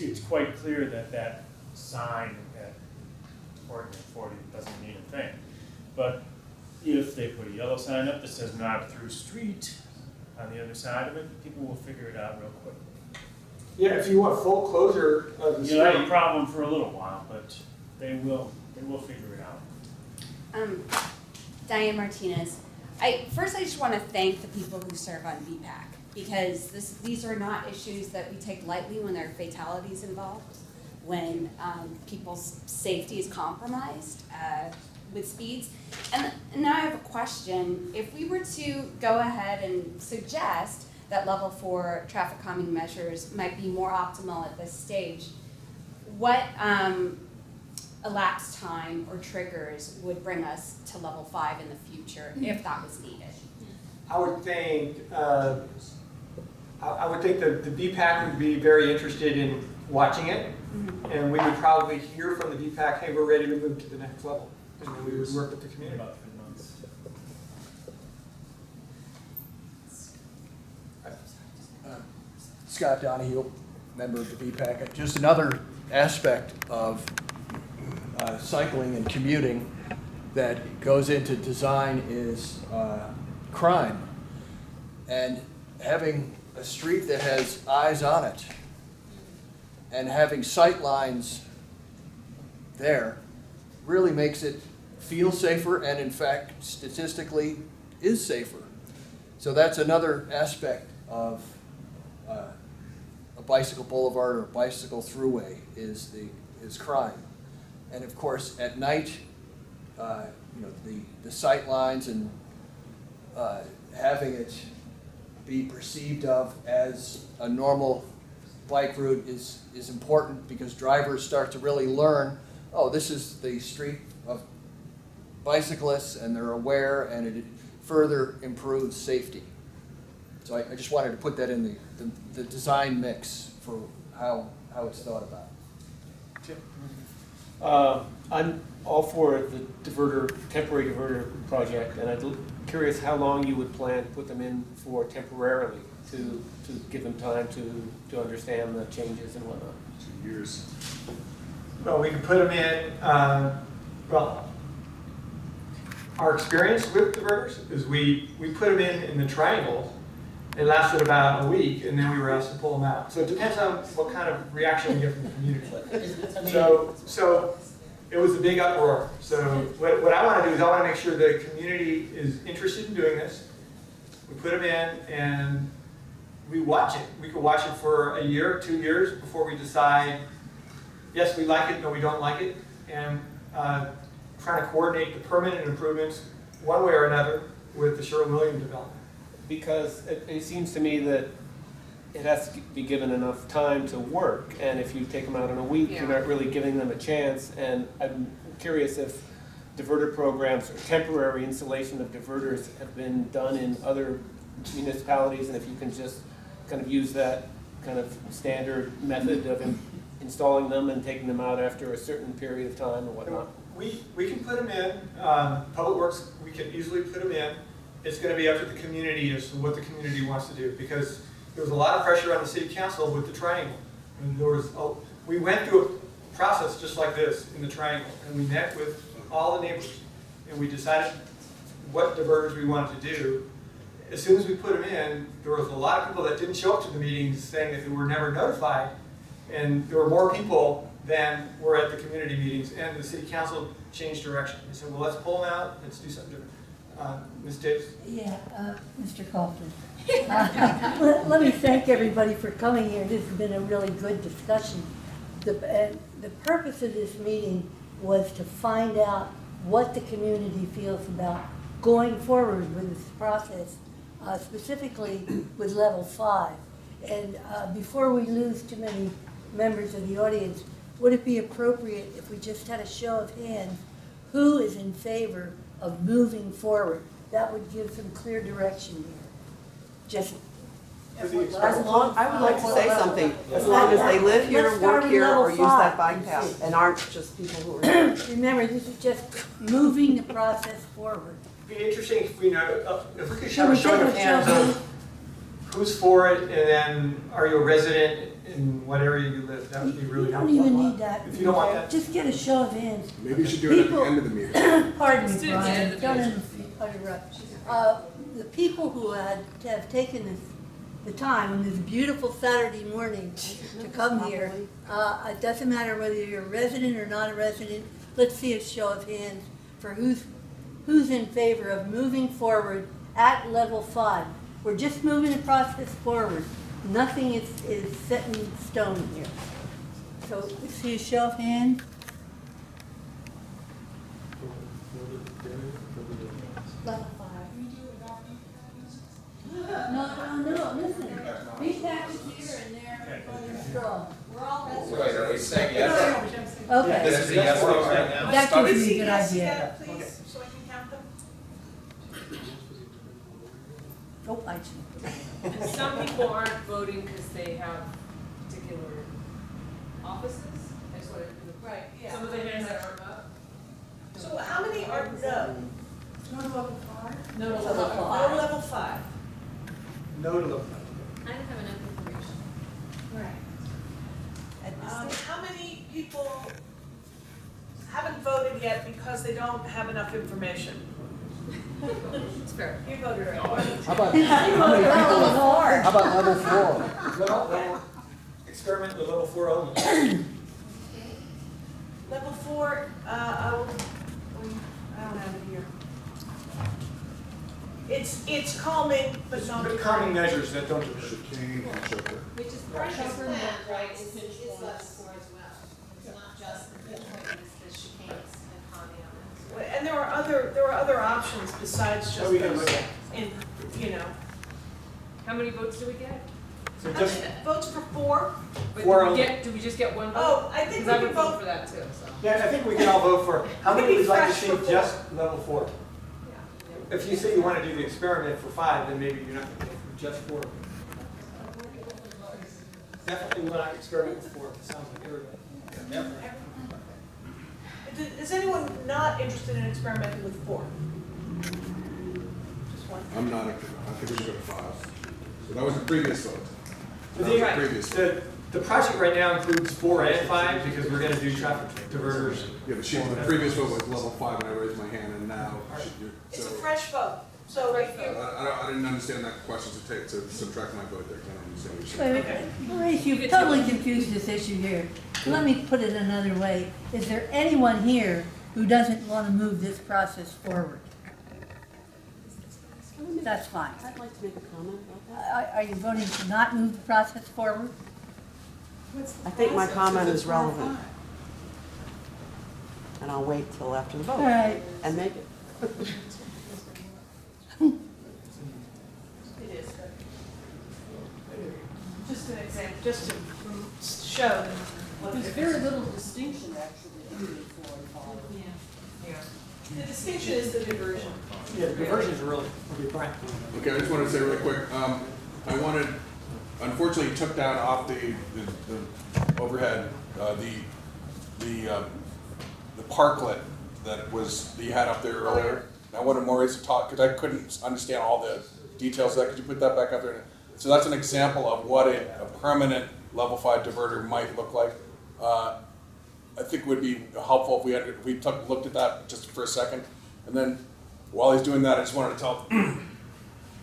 It's quite clear that sign at Horton and 40 doesn't mean a thing. But if they put a yellow sign up that says not through street on the other side of it, people will figure it out real quickly. Yeah, if you want full closure of the street. You'll have a problem for a little while, but they will figure it out. Diane Martinez. First I just want to thank the people who serve on BPAC, because these are not issues that we take lightly when there are fatalities involved, when people's safety is compromised with speeds. And now I have a question. If we were to go ahead and suggest that level 4 traffic calming measures might be more optimal at this stage, what elapsed time or triggers would bring us to level 5 in the future if that was needed? I would think that the BPAC would be very interested in watching it, and we would probably hear from the BPAC, hey, we're ready to move to the next level, and then we would work with the community. About 3 months. Scott Donahue, member of the BPAC. Just another aspect of cycling and commuting that goes into design is crime. And having a street that has eyes on it and having sight lines there really makes it feel safer, and in fact statistically is safer. So that's another aspect of a bicycle boulevard or bicycle throughway is crime. And of course at night, the sight lines and having it be perceived of as a normal bike route is important, because drivers start to really learn, oh, this is the street of bicyclists, and they're aware, and it further improves safety. So I just wanted to put that in the design mix for how it's thought about. I'm all for the temporary diverter project, and I'm curious how long you would plan to put them in for temporarily to give them time to understand the changes and whatnot. 2 years. Well, we can put them in, our experience with diverters is we put them in the triangles, It lasted about a week, and then we were asked to pull them out. So it depends on what kind of reaction we get from the community. So it was a big uproar. So what I want to do is I want to make sure the community is interested in doing this. We put them in, and we watch it. We could watch it for a year, 2 years before we decide, yes, we like it, no, we don't like it, and trying to coordinate the permanent improvements one way or another with the Sherwin-Williams development. Because it seems to me that it has to be given enough time to work, and if you take them out in a week, you're not really giving them a chance. And I'm curious if diverter programs or temporary installation of diverters have been done in other municipalities, and if you can just kind of use that kind of standard method of installing them and taking them out after a certain period of time or whatnot. We can put them in. Public Works, we can easily put them in. It's going to be up to the community as to what the community wants to do, because there was a lot of pressure on the city council with the triangle. And we went through a process just like this in the triangle, and we met with all the neighbors, and we decided what diverters we wanted to do. As soon as we put them in, there was a lot of people that didn't show up to the meetings saying that they were never notified, and there were more people than were at the community meetings, and the city council changed direction. They said, well, let's pull them out, let's do something different. Ms. Davis? Yeah, Mr. Kaufman. Let me thank everybody for coming here. This has been a really good discussion. The purpose of this meeting was to find out what the community feels about going forward with this process, specifically with level 5. And before we lose too many members of the audience, would it be appropriate if we just had a show of hands who is in favor of moving forward? That would give some clear direction here. Just as long, I would like to say something. As long as they live here, work here, or use that bike path, and aren't just people who are here. Remember, this is just moving the process forward. It'd be interesting if we know, if we could show a show of hands of who's for it, and then are you a resident in what area you live? That would be really helpful. You don't even need that. If you don't want that. Just get a show of hands. Maybe you should do it at the end of the meeting. Pardon me, Brian, don't interrupt. The people who have taken the time on this beautiful Saturday morning to come here, it doesn't matter whether you're a resident or not a resident, let's see a show of hands for who's in favor of moving forward at level 5. We're just moving the process forward. Nothing is set in stone here. So let's see a show of hands. Level 5. No, listen. These taxes here and there are strong. We're all residents. Wait, are we saying yes? Okay. This is a yes vote right now? That gives me a good idea. Please, so I can count them. Go bite you. And some people aren't voting because they have particular offices. That's what it, Right, yeah. some of the hands that aren't up. So how many are no? No to level 5? No, No level 5. No to look. I don't have enough information. Right. How many people haven't voted yet because they don't have enough information? It's fair. You voted already. How about, how many people, how about level 4? Experiment with level 4 only. Level 4, I don't have it here. It's calming, but not. But calming measures that don't. Which is part of this plan, right, is level 4 as well. It's not just the pinpointing the chicanes and calming on it. And there are other options besides just those, How many votes do we get? So just votes for 4? But Four do only. we just get one vote? Oh, I think we Because I can would vote. vote for that too, so. yeah, I think we can all vote for. How many Maybe would like to fresh see for 4. just level 4? If you say you want to do the experiment for 5, then maybe you're not going to go for just 4. Definitely want to experiment with 4. It sounds like everybody. Is anyone not interested in experimenting with 4? Just one. I'm not, I think we should go to 5. So that was the previous vote. The, That was the previous vote. the project right now includes 4 and 5 because we're going to do traffic diverters. Yeah, but the previous vote was level 5 and I raised my hand and now. It's a fresh vote. So if I, you're, I didn't understand that question to subtract my vote there, 'cause I don't understand what you're saying. Maurice, you've totally confused this issue here. Let me put it another way. Is there anyone here who doesn't want to move this process forward? That's fine. I'd like to make a comment about that. Are you voting to not move the process forward? I think my comment is relevant. And I'll wait till after the vote. All right. And make it. it is, just an example, just to show what the There's very little distinction actually between 4 and 5. Yeah. The distinction is the diversion. Yeah, the diversions are really bright. Okay, I just wanted to say really quick, unfortunately, took down off the overhead, the parklet that you had up there earlier. And I wanted Maurice to talk, because I couldn't understand all the details of that. Could you put that back up there? So that's an example of what a permanent level 5 diverter might look like. I think it would be helpful if we looked at that just for a second. And then while he's doing that, I just wanted to tell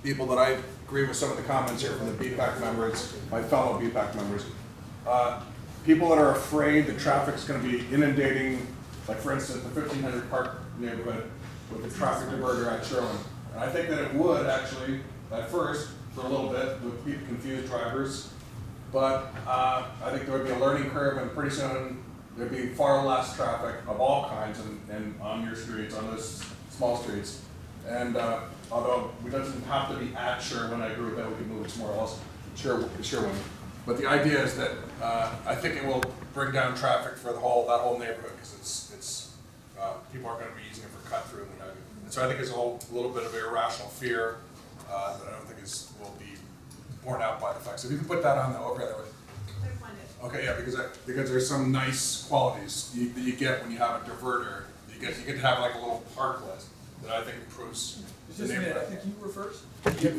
people that I agree with some of the comments here from the BPAC members, my fellow BPAC members. People that are afraid the traffic's going to be inundating, like for instance, the 1500 Park neighborhood with the traffic diverter at Sherwin. And I think that it would actually, at first, for a little bit, with confused drivers. But I think there would be a learning curve, and pretty soon there'd be far less traffic of all kinds on your streets, on those small streets. And although it doesn't have to be at Sherwin, I agree with that, we could move it somewhere else, Sherwin. But the idea is that I think it will bring down traffic for that whole neighborhood, because people are going to be using it for cut through and what have you. And so I think it's a little bit of irrational fear that I don't think will be borne out by the facts. So if you can put that on the overhead, that would. Okay, yeah, because there's some nice qualities that you get when you have a diverter. You get to have like a little parklet that I think improves the neighborhood. I think you were first.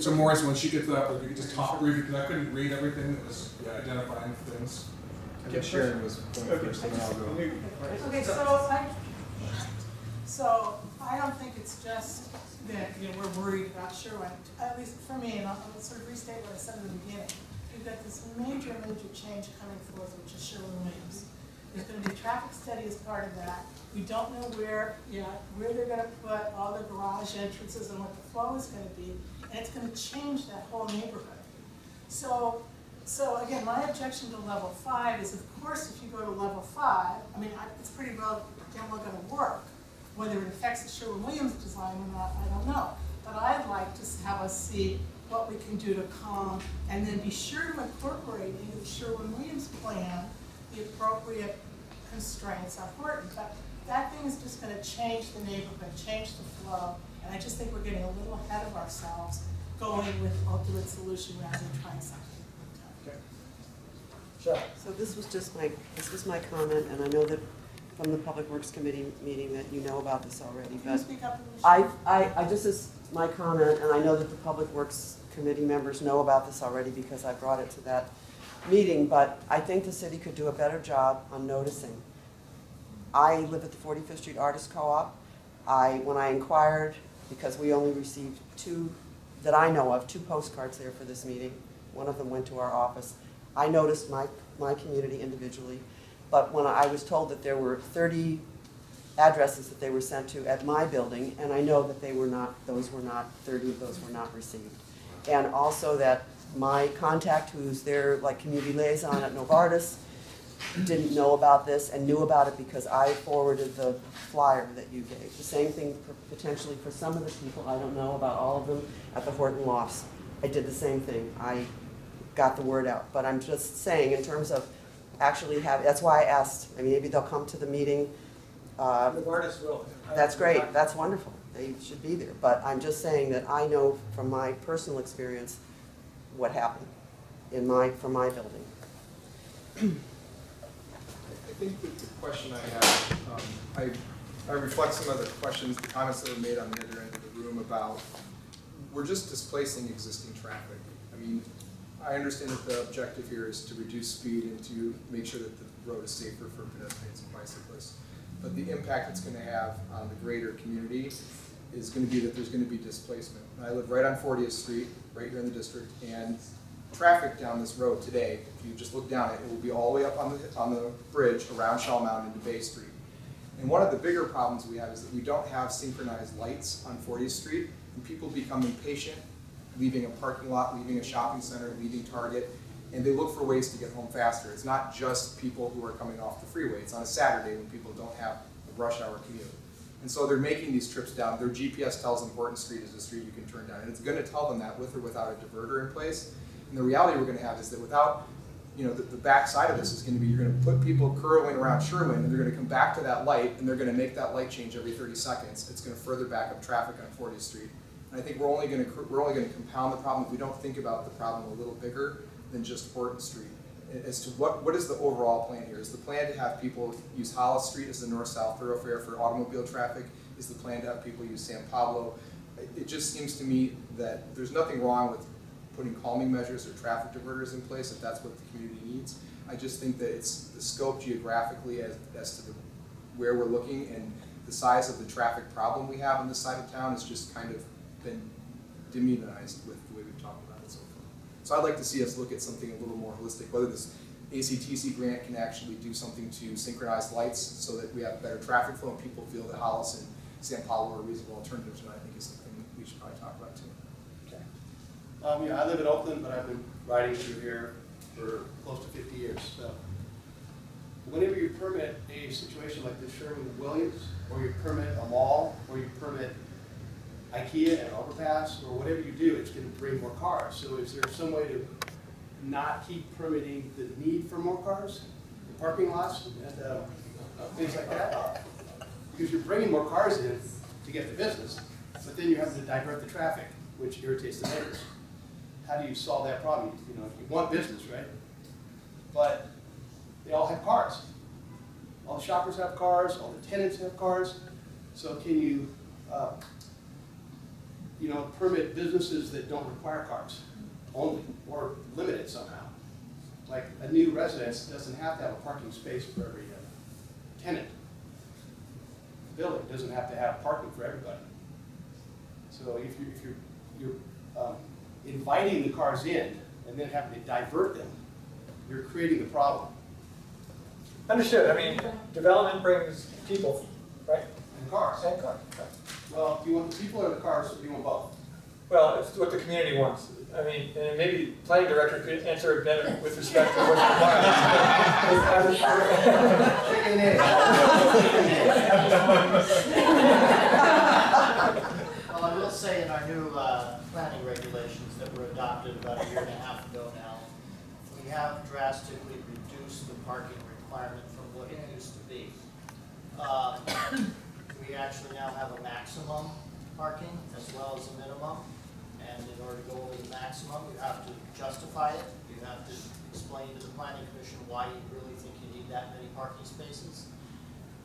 So Maurice, when she gets to that, you can just top read it, because I couldn't read everything that was identifying things. I think Sharon was going first, and then I'll go. Okay, so I don't think it's just that, we're worried about Sherwin. At least for me, and I'll sort of restate what I said in the beginning. We've got this major change coming forth, which is Sherwin-Williams. There's going to be a traffic study as part of that. We don't know where they're going to put all the garage entrances and what the flow is going to be, and it's going to change that whole neighborhood. So again, my objection to level 5 is, of course, if you go to level 5, it's pretty well going to work. Whether it affects the Sherwin-Williams design or not, I don't know. But I'd like to have us see what we can do to calm, and then be sure to incorporate into the Sherwin-Williams plan the appropriate constraints on Horton. But that thing is just going to change the neighborhood, change the flow, and I just think we're getting a little ahead of ourselves going with ultimate solution rather than trying something. Okay. Sure. So this was my comment, and I know that from the Public Works Committee meeting that you know about this already, Can you but speak up a little? I just as my comment, and I know that the Public Works Committee members know about this already because I brought it to that meeting, but I think the city could do a better job on noticing. I live at the 45th Street Artist Co-op. When I inquired, because we only received two postcards there for this meeting. One of them went to our office. I noticed my community individually, but when I was told that there were 30 addresses that they were sent to at my building, and I know that 30 of those were not received. And also that my contact, who's their community liaison at Novartis, didn't know about this and knew about it because I forwarded the flyer that you gave. The same thing potentially for some of the people, I don't know about all of them, at the Horton Lofts. I did the same thing. I got the word out. But I'm just saying, in terms of actually that's why I asked, maybe they'll come to the meeting. Novartis will. That's great, that's wonderful. They should be there. But I'm just saying that I know from my personal experience what happened from my building. I think that the question I have, I reflect some of the questions, the comments that were made on the other end of the room about we're just displacing existing traffic. I understand that the objective here is to reduce speed and to make sure that the road is safer for pedestrians and bicyclists. But the impact it's going to have on the greater community is gonna be that there's gonna be displacement. I live right on 40th Street, right here in the district, and traffic down this road today, if you just look down it, it will be all the way up on the bridge around Shell Mountain into Bay Street. And one of the bigger problems we have is that we don't have synchronized lights on 40th Street, and people become impatient, leaving a parking lot, leaving a shopping center, leaving Target, and they look for ways to get home faster. It's not just people who are coming off the freeway. It's on a Saturday when people don't have a rush hour commute. And so they're making these trips down. Their GPS tells them Horton Street is a street you can turn down, and it's going to tell them that with or without a diverter in place. And the reality we're going to have is that without, the back side of this is going to be you're going to put people curling around Sherwin, and they're going to come back to that light, and they're going to make that light change every 30 seconds. It's going to further back up traffic on 40th Street. And I think we're only going to compound the problem if we don't think about the problem a little bigger than just Horton Street. As to what is the overall plan here? Is the plan to have people use Hollis Street as the north-south thoroughfare for automobile traffic? Is the plan to have people use San Pablo? It just seems to me that there's nothing wrong with putting calming measures or traffic diverters in place if that's what the community needs. I just think that it's the scope geographically as to where we're looking, and the size of the traffic problem we have on this side of town has just kind of been demonized with the way we've talked about it so far. So I'd like to see us look at something a little more holistic, whether this ACTC grant can actually do something to synchronize lights so that we have better traffic flow and people feel that Hollis and San Paulo are reasonable alternatives, and I think is something we should probably talk about too. Okay. I live in Oakland, but I've been riding through here for close to 50 years. So whenever you permit a situation like the Sherwin-Williams, or you permit a mall, or you permit IKEA and overpass, or whatever you do, it's going to bring more cars. So is there some way to not keep permitting the need for more cars in parking lots and things like that? Because you're bringing more cars in to get the business, but then you have to divert the traffic, which irritates the neighbors. How do you solve that problem? You want business, right? But they all have cars. All the shoppers have cars, all the tenants have cars. So can you permit businesses that don't require cars only, or limit it somehow? Like a new residence doesn't have to have a parking space for every tenant. The building doesn't have to have parking for everybody. So if you're inviting the cars in and then having to divert them, you're creating the problem. Understood. I mean, development brings people, right? And cars. And cars. Right. Well, do you want the people or the cars, or do you want both? Well, it's what the community wants. I mean, and maybe planning director could answer it better with respect to what's Well, I will say in our new planning regulations that were adopted about a year and a half ago now, we have drastically reduced the parking requirement from what it used to be. We actually now have a maximum parking as well as a minimum. And in order to go over the maximum, you have to justify it. You have to explain to the planning commission why you really think you need that many parking spaces.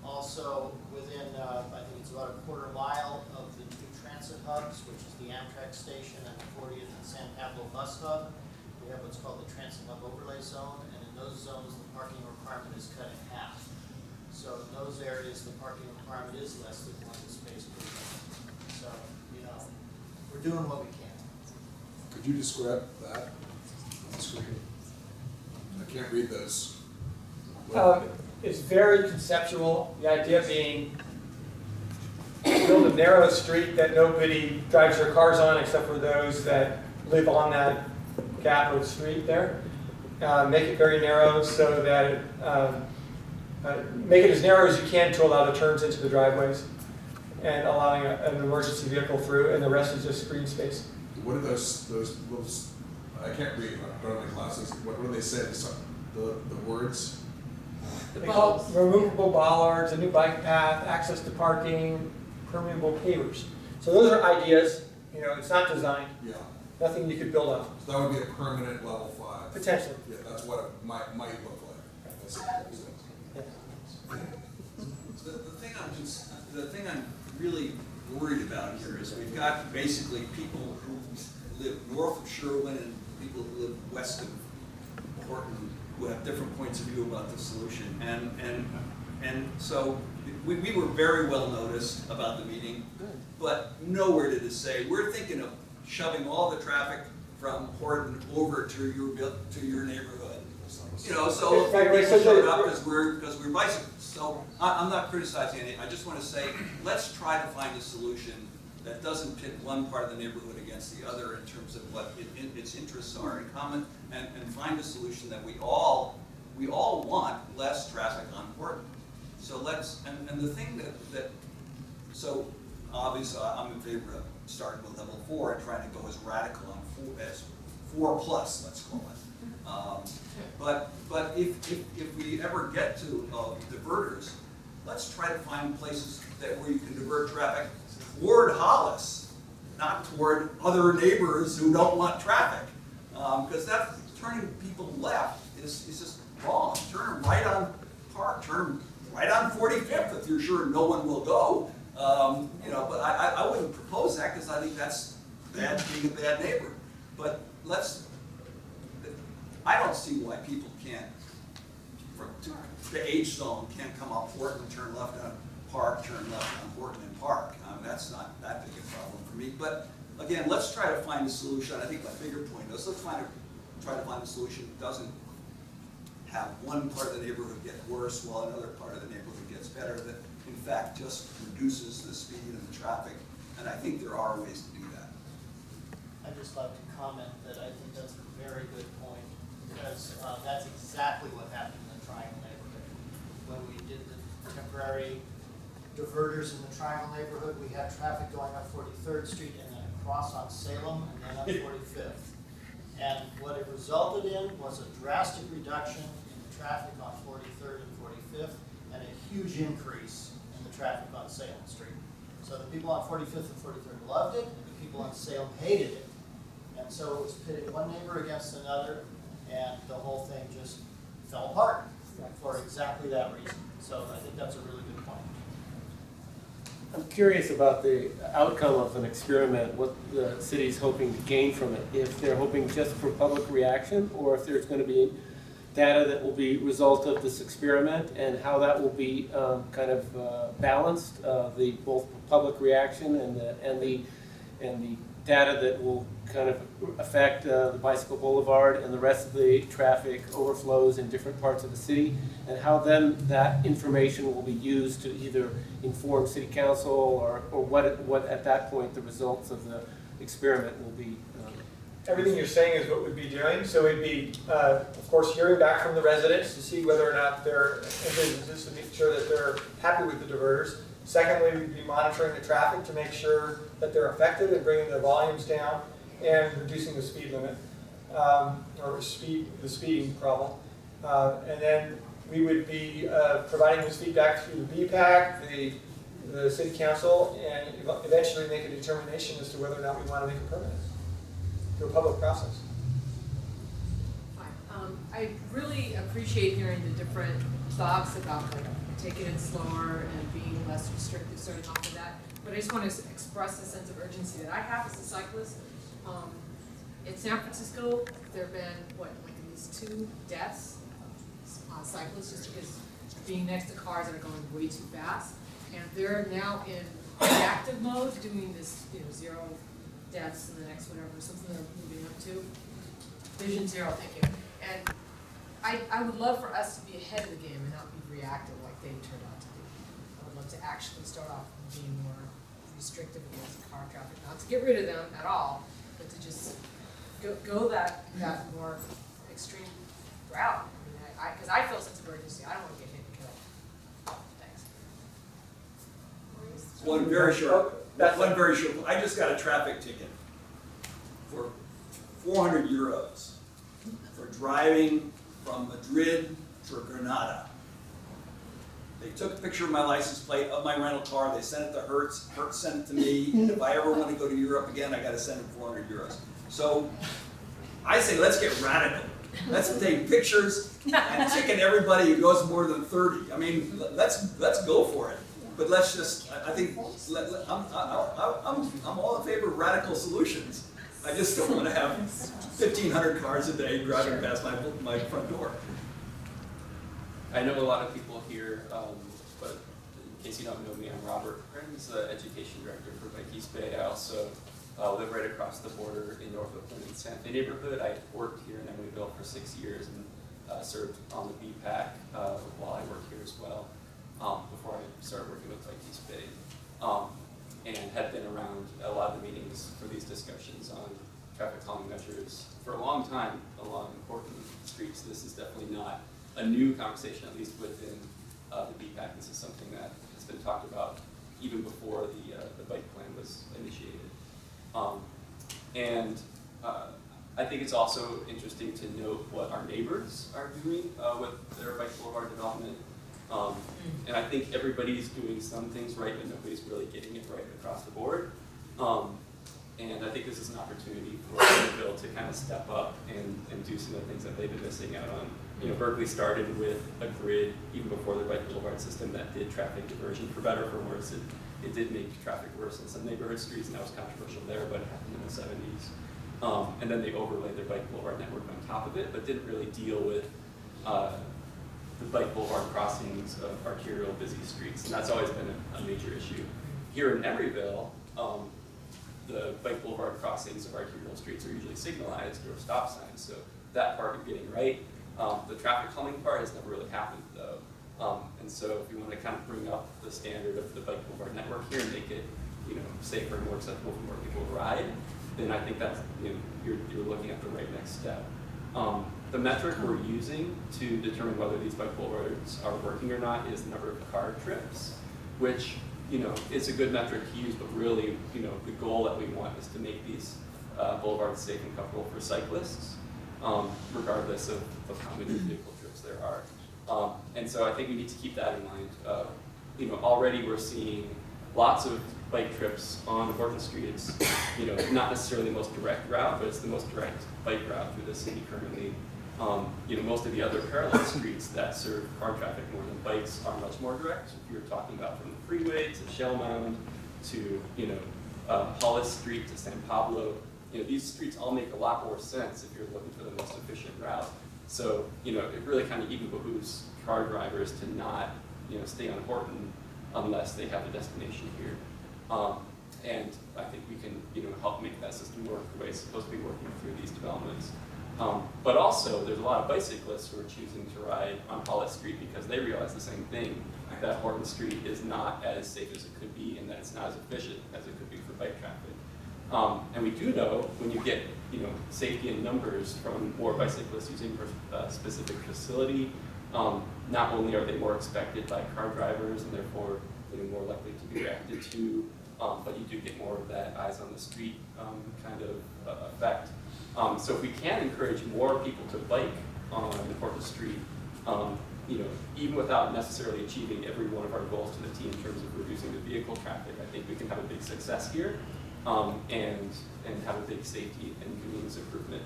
Also, within, I think it's about a quarter mile of the two transit hubs, which is the Amtrak station and the 40th and San Pablo bus hub, we have what's called the transit hub overlay zone, and in those zones, the parking requirement is cut in half. So in those areas, the parking requirement is less than one space per zone. So, we're doing what we can. Could you describe that on the screen? I can't read those. It's very conceptual. The idea being build a narrow street that nobody drives their cars on except for those that live on that gap of street there. Make it very narrow so that make it as narrow as you can to allow the turns into the driveways and allowing an emergency vehicle through, and the rest is just green space. What are those little, I can't read, I don't have my glasses. What do they say? The words? They call it removable bollards, a new bike path, access to parking, permeable pavers. So those are ideas. It's not designed. Yeah. Nothing you could build on. So that would be a permanent level 5. Potentially. Yeah, that's what it might look like. The thing I'm really worried about here is we've got basically people who live north of Sherwin and people who live west of Horton who have different points of view about the solution. And And so we were very well noticed about the meeting, but nowhere did it say, we're thinking of shoving all the traffic from Horton over to your neighborhood. You know, so people showed up because we're bicyclists. So I'm not criticizing anything. I just want to say, let's try to find a solution that doesn't pit one part of the neighborhood against the other in terms of what its interests are in common, and find a solution that we all want less traffic on Horton. So let's, and the thing so obviously I'm in favor of starting with level 4 and trying to go as radical on 4 plus, let's call it. But if we ever get to diverters, let's try to find places where you can divert traffic toward Hollis, not toward other neighbors who don't want traffic. Because that's turning people left is just wrong. Turn them right on Park, turn them right on 45th if you're sure no one will go. You know, but I wouldn't propose that because I think that's bad, being a bad neighbor. But I don't see why people can't, the age zone can't come up Horton, turn left on Park, turn left on Horton and Park. That's not that big a problem for me. But again, let's try to find a solution. I think my bigger point is let's try to find a solution that doesn't have one part of the neighborhood get worse while another part of the neighborhood gets better, that in fact just reduces the speed and the traffic. And I think there are ways to do that. I'd just like to comment that I think that's a very good point, because that's exactly what happened in the Triangle neighborhood. When we did the temporary diverters in the Triangle neighborhood, we had traffic going up 43rd Street and then across on Salem and then up 45th. And what it resulted in was a drastic reduction in the traffic on 43rd and 45th and a huge increase in the traffic on Salem Street. So the people on 45th and 43rd loved it, and the people on Salem hated it. And so it was pitting one neighbor against another, and the whole thing just fell apart for exactly that reason. So I think that's a really good point. I'm curious about the outcome of an experiment, what the city's hoping to gain from it. If they're hoping just for public reaction, or if there's going to be data that will be result of this experiment, and how that will be kind of balanced, the both public reaction and the data that will kind of affect the bicycle boulevard and the rest of the traffic overflows in different parts of the city, and how then that information will be used to either inform city council or what at that point the results of the experiment will be. Everything you're saying is what we'd be doing. So we'd be, of course, hearing back from the residents to see whether or not they're in businesses to make sure that they're happy with the diverters. Secondly, we'd be monitoring the traffic to make sure that they're effective and bringing their volumes down and reducing the speed limit, or the speeding problem. And then we would be providing this feedback through the BPAC, the city council, and eventually make a determination as to whether or not we want to make a permit through a public process. I really appreciate hearing the different thoughts about like taking it slower and being less restrictive starting off of that. But I just want to express a sense of urgency that I have as a cyclist. In San Francisco, there have been, like at least 2 deaths on cyclists just because being next to cars that are going way too fast. And they're now in reactive mode, doing this, 0 deaths in the next whatever, something they're moving up to. Vision 0, thank you. And I would love for us to be ahead of the game and not be reactive like they turned out to be. I would love to actually start off being more restrictive against car traffic, not to get rid of them at all, but to just go that more extreme route. Because I feel a sense of urgency. I don't want to get hit and killed. Thanks. One very short. I just got a traffic ticket for 400 euros for driving from Madrid to Granada. They took a picture of my license plate of my rental car. They sent it to Hertz. Hertz sent it to me. And if I ever want to go to Europe again, I got to send them 400 euros. So I say, let's get radical. Let's take pictures and ticket everybody who goes more than 30. I mean, let's go for it. But let's just, I think, I'm all in favor of radical solutions. I just don't want to have 1,500 cars a day driving past my front door. I know a lot of people here case you don't know me, I'm Robert Prinz, the Education Director for Bike East Bay. I also live right across the border in North Oakland in Santa Fe neighborhood. I worked here in Emeryville for 6 years and served on the BPAC while I worked here as well, before I started working with Bike East Bay. And had been around a lot of the meetings for these discussions on traffic calming measures for a long time along important streets. This is definitely not a new conversation, at least within the BPAC. This is something that has been talked about even before the bike plan was initiated. I think it's also interesting to note what our neighbors are doing with their bike boulevard development. And I think everybody's doing some things right, but nobody's really getting it right across the board. And I think this is an opportunity for Emeryville to kind of step up and do some of the things that they've been missing out on. You know, Berkeley started with a grid even before the bike boulevard system that did traffic diversion, for better or for worse. It did make traffic worse in some neighborhood streets, and that was controversial there, but it happened in the 70s. And then they overlaid their bike boulevard network on top of it, but didn't really deal with the bike boulevard crossings of arterial busy streets, and that's always been a major issue. Here in Emeryville, the bike boulevard crossings of arterial streets are usually signalized or stop signs, so that part you're getting right. The traffic calming part has never really happened though, and so if you want to kind of bring up the standard of the bike boulevard network here and make it, you know, safer and more acceptable for more people to ride, then I think that's, you know, you're looking at the right next step. The metric we're using to determine whether these bike boulevards are working or not is the number of car trips, which, you know, is a good metric to use, but really, you know, the goal that we want is to make these boulevards safe and comfortable for cyclists, regardless of how many vehicle trips there are. And so I think we need to keep that in mind. You know, already we're seeing lots of bike trips on Horton Street. It's, you know, not necessarily the most direct route, but it's the most direct bike route through the city currently. You know, most of the other parallel streets that serve car traffic more than bikes are much more direct. If you're talking about from the freeway to Shell Mound to, you know, Hollis Street to San Pablo, you know, these streets all make a lot more sense if you're looking for the most efficient route. So, you know, it really kind of even behooves car drivers to not, you know, stay on Horton unless they have a destination here. And I think we can, you know, help make that system work the way it's supposed to be working through these developments. But also, there's a lot of bicyclists who are choosing to ride on Hollis Street because they realize the same thing, that Horton Street is not as safe as it could be and that it's not as efficient as it could be for bike traffic. And we do know when you get, you know, safety in numbers from more bicyclists using a specific facility, not only are they more expected by car drivers and therefore, you know, more likely to be reacted to, but you do get more of that eyes on the street kind of effect. So if we can encourage more people to bike on Horton Street, you know, even without necessarily achieving every one of our goals to the T in terms of reducing the vehicle traffic, I think we can have a big success here and have a big safety and convenience improvement.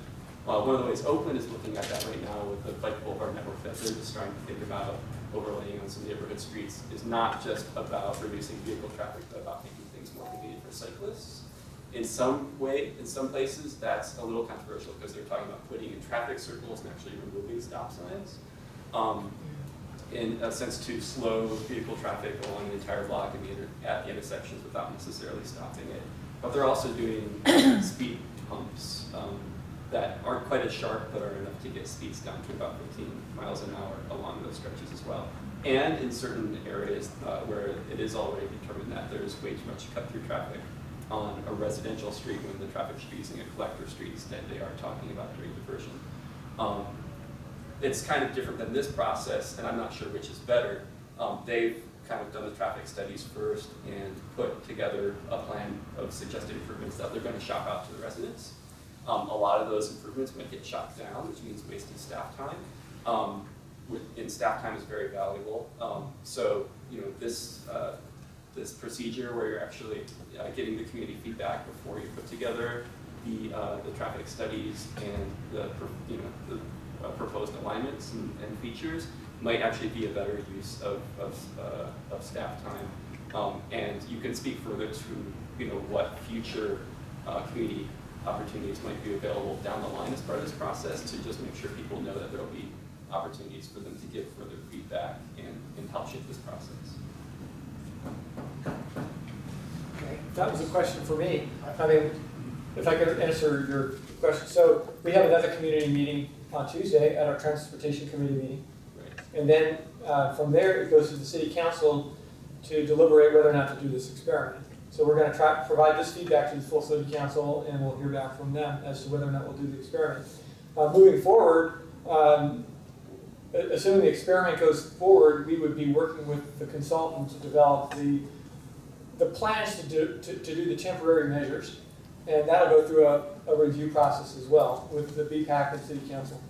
One of the ways Oakland is looking at that right now with the bike boulevard network that they're just starting to think about overlaying on some neighborhood streets is not just about reducing vehicle traffic, but about making things more convenient for cyclists. In some places, that's a little controversial because they're talking about putting in traffic circles and actually removing stop signs. In a sense to slow vehicle traffic along the entire block at the intersections without necessarily stopping it. But they're also doing speed humps that aren't quite as sharp, but are enough to get speeds down to about 15 miles an hour along those stretches as well. And in certain areas where it is already determined that there's way too much cut-through traffic on a residential street when the traffic should be using a collector street instead, they are talking about doing diversion. It's kind of different than this process, and I'm not sure which is better. They've kind of done the traffic studies first and put together a plan of suggested improvements that they're going to shop out to the residents. A lot of those improvements might get shot down, which means wasted staff time. And staff time is very valuable. So, you know, this procedure where you're actually getting the community feedback before you put together the traffic studies and the proposed alignments and features might actually be a better use of staff time. And you can speak further to, you know, what future community opportunities might be available down the line as part of this process to just make sure people know that there will be opportunities for them to give further feedback and help shape this process. That was a question for me. I mean, if I could answer your question. So we have another community meeting on Tuesday at our transportation committee meeting. And then from there, it goes to the city council to deliberate whether or not to do this experiment. So we're going to provide this feedback to the full city council, and we'll hear back from them as to whether or not we'll do the experiment. Moving forward, assuming the experiment goes forward, we would be working with the consultant to develop the plans to do the temporary measures, and that'll go through a review process as well with the BPAC and City Council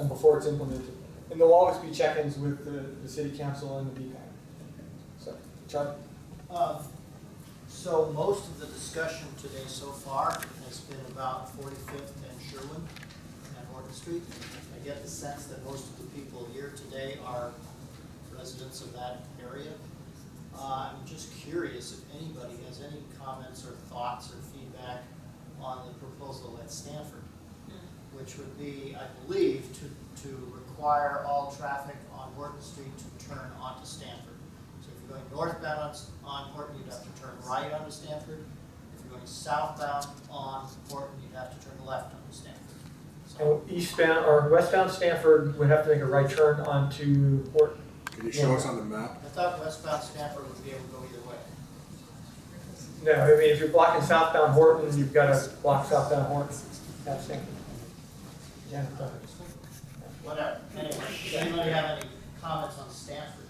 before it's implemented. And there'll always be check-ins with the City Council and the BPAC. So, Charlie? So most of the discussion today so far has been about 45th and Sherwin and Horton Street. I get the sense that most of the people here today are residents of that area. I'm just curious if anybody has any comments or thoughts or feedback on the proposal at Stanford, which would be, I believe, to require all traffic on Horton Street to turn onto Stanford. So if you're going northbound on Horton, you'd have to turn right onto Stanford. If you're going southbound on Horton, you'd have to turn left onto Stanford. So, And eastbound or westbound Stanford would have to make a right turn onto Horton. Can you show us on the map? I thought westbound Stanford would be able to go either way. No, I mean, if you're blocking southbound Horton, you've got to block southbound Horton. That's Stanford. Yeah, Whatever. Anyway, does anybody have any comments on Stanford?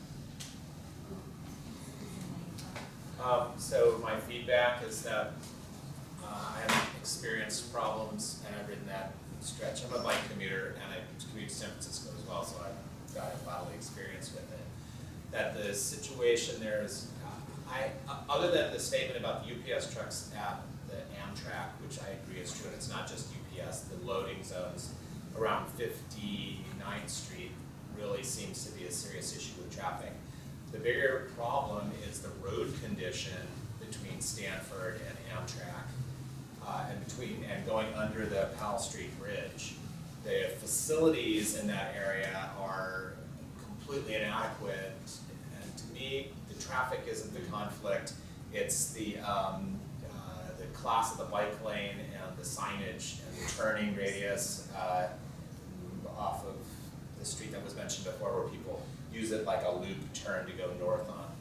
So my feedback is that I have experienced problems, and I've ridden that stretch. I'm a bike commuter, and I commute to San Francisco as well, so I've got a bodily experience with it. That the situation there is, other than the statement about the UPS trucks at the Amtrak, which I agree is true, and it's not just UPS, the loading zones around 59th Street really seems to be a serious issue with traffic. The bigger problem is the road condition between Stanford and Amtrak, and going under the Powell Street Bridge. The facilities in that area are completely inadequate, and to me, the traffic isn't the conflict. It's the class of the bike lane and the signage and the turning radius off of the street that was mentioned before, where people use it like a loop turn to go north on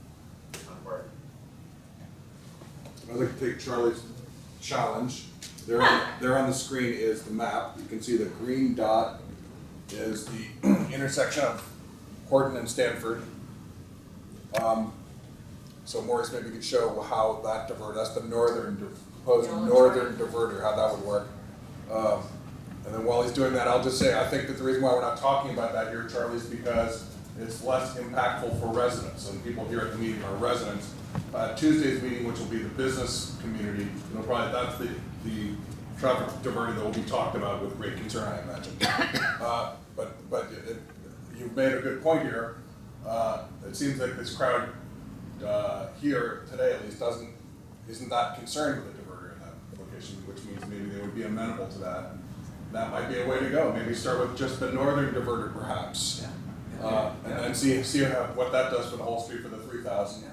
Horton. I'd like to take Charlie's challenge. There on the screen is the map. You can see the green dot is the intersection of Horton and Stanford. So Maurice maybe could show how that that's the proposed northern diverter, how that would work. And then while he's doing that, I'll just say, I think that the reason why we're not talking about that here, Charlie, is because it's less impactful for residents, and people here at the meeting are residents. Tuesday's meeting, which will be the business community, that's the traffic diverter that will be talked about with great concern, I imagine. But you've made a good point here. It seems like this crowd here today, at least, isn't that concerned with the diverter in that location, which means maybe they would be amenable to that. That might be a way to go. Maybe start with just the northern diverter, perhaps, and then see what that does for the whole street for the 3,000.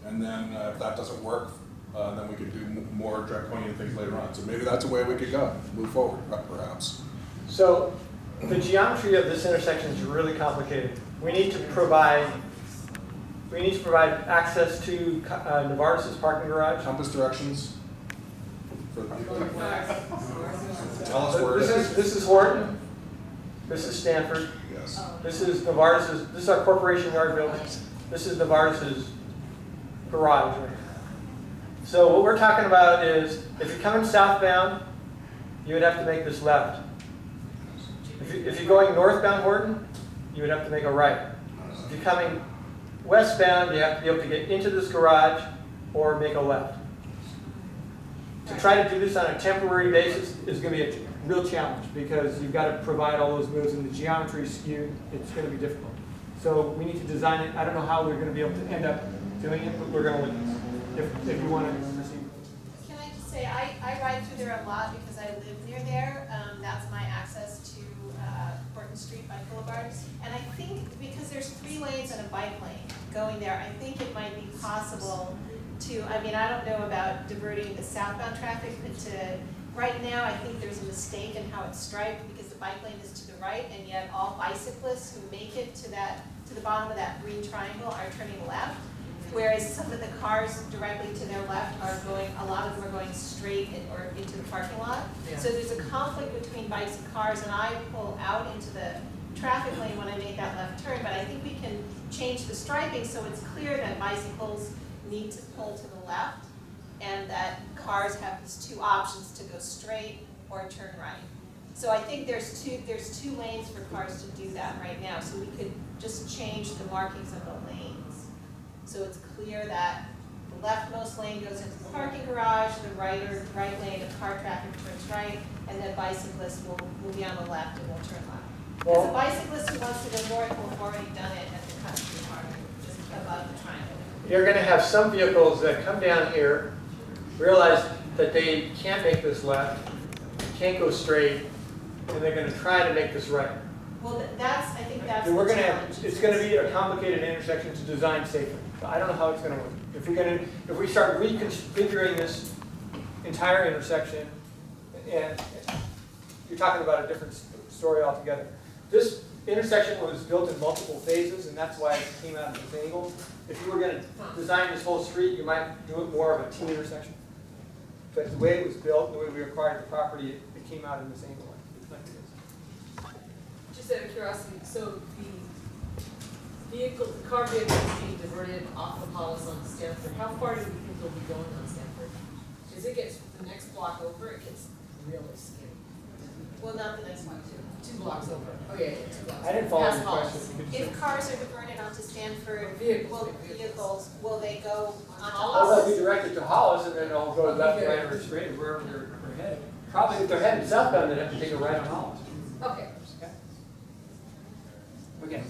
And then if that doesn't work, then we could do more draconian things later on. So maybe that's a way we could go, move forward, perhaps. So the geometry of this intersection is really complicated. We need to provide access to Novartis' parking garage. Compass directions for the people. Tell us where it is. This is Horton. This is Stanford. Yes. This is Novartis'. This is our corporation yard building. This is Novartis' garage. Right? So what we're talking about is, if you're coming southbound, you would have to make this left. If you're going northbound Horton, you would have to make a right. If you're coming westbound, you have to be able to get into this garage or make a left. To try to do this on a temporary basis is going to be a real challenge, because you've got to provide all those moves, and the geometry is skewed. It's going to be difficult. So we need to design it. I don't know how we're going to be able to end up doing it, but we're going to look at it. If you want to proceed. Can I just say, I ride through there a lot because I live near there. That's my access to Horton Street Bike Boulevards. And I think because there's 3 lanes and a bike lane going there, I think it might be possible to, I mean, I don't know about diverting the southbound traffic, but right now, I think there's a mistake in how it's striped because the bike lane is to the right, and yet all bicyclists who make it to the bottom of that green triangle are turning left. Whereas some of the cars directly to their left are going, a lot of them are going straight or into the parking lot. Yeah. So there's a conflict between bikes and cars, and I pull out into the traffic lane when I make that left turn, but I think we can change the striping so it's clear that bicycles need to pull to the left and that cars have these two options to go straight or turn right. So I think there's two lanes for cars to do that right now, so we could just change the markings of the lanes. So it's clear that the leftmost lane goes into the parking garage, the right lane of car traffic turns right, and then bicyclists will be on the left and will turn left. Because a bicyclist who wants to go north will have already done it at the country park, just above the triangle. You're going to have some vehicles that come down here, realize that they can't make this left, can't go straight, and they're going to try to make this right. Well, I think that's And the challenge. it's going to be a complicated intersection to design safely. I don't know how it's going to work. If we start reconfiguring this entire intersection, and you're talking about a different story altogether. This intersection was built in multiple phases, and that's why it came out of this angle. If you were going to design this whole street, you might do it more of a T intersection. But the way it was built, the way we acquired the property, it came out in this angle like it is. Just out of curiosity, so the car vehicle is being diverted off of Hollis on Stanford. How far do we think they'll be going on Stanford? Because it gets the next block over, it gets really skinny. Well, not the next one, too. 2 blocks over. Oh yeah, 2 blocks. I didn't follow Past your Hollis. question. If cars are diverted onto Stanford, vehicles, will they go onto Well, Hollis? they'll be directed to Hollis, and then they'll go left, right, or straight, wherever they're headed. Probably if they're heading southbound, they'd have to take a right on Hollis. Okay. Okay.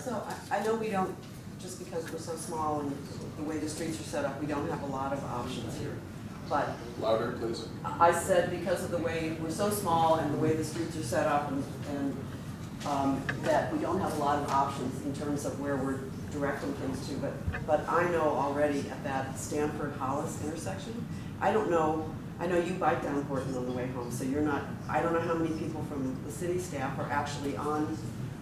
So I know we don't, just because we're so small and the way the streets are set up, we don't have a lot of options here. But Louder, please. I said because of the way we're so small and the way the streets are set up and that we don't have a lot of options in terms of where we're directing things to. But I know already at that Stanford-Hollis intersection, I know you bike down Horton on the way home, so you're not, I don't know how many people from the city staff are actually on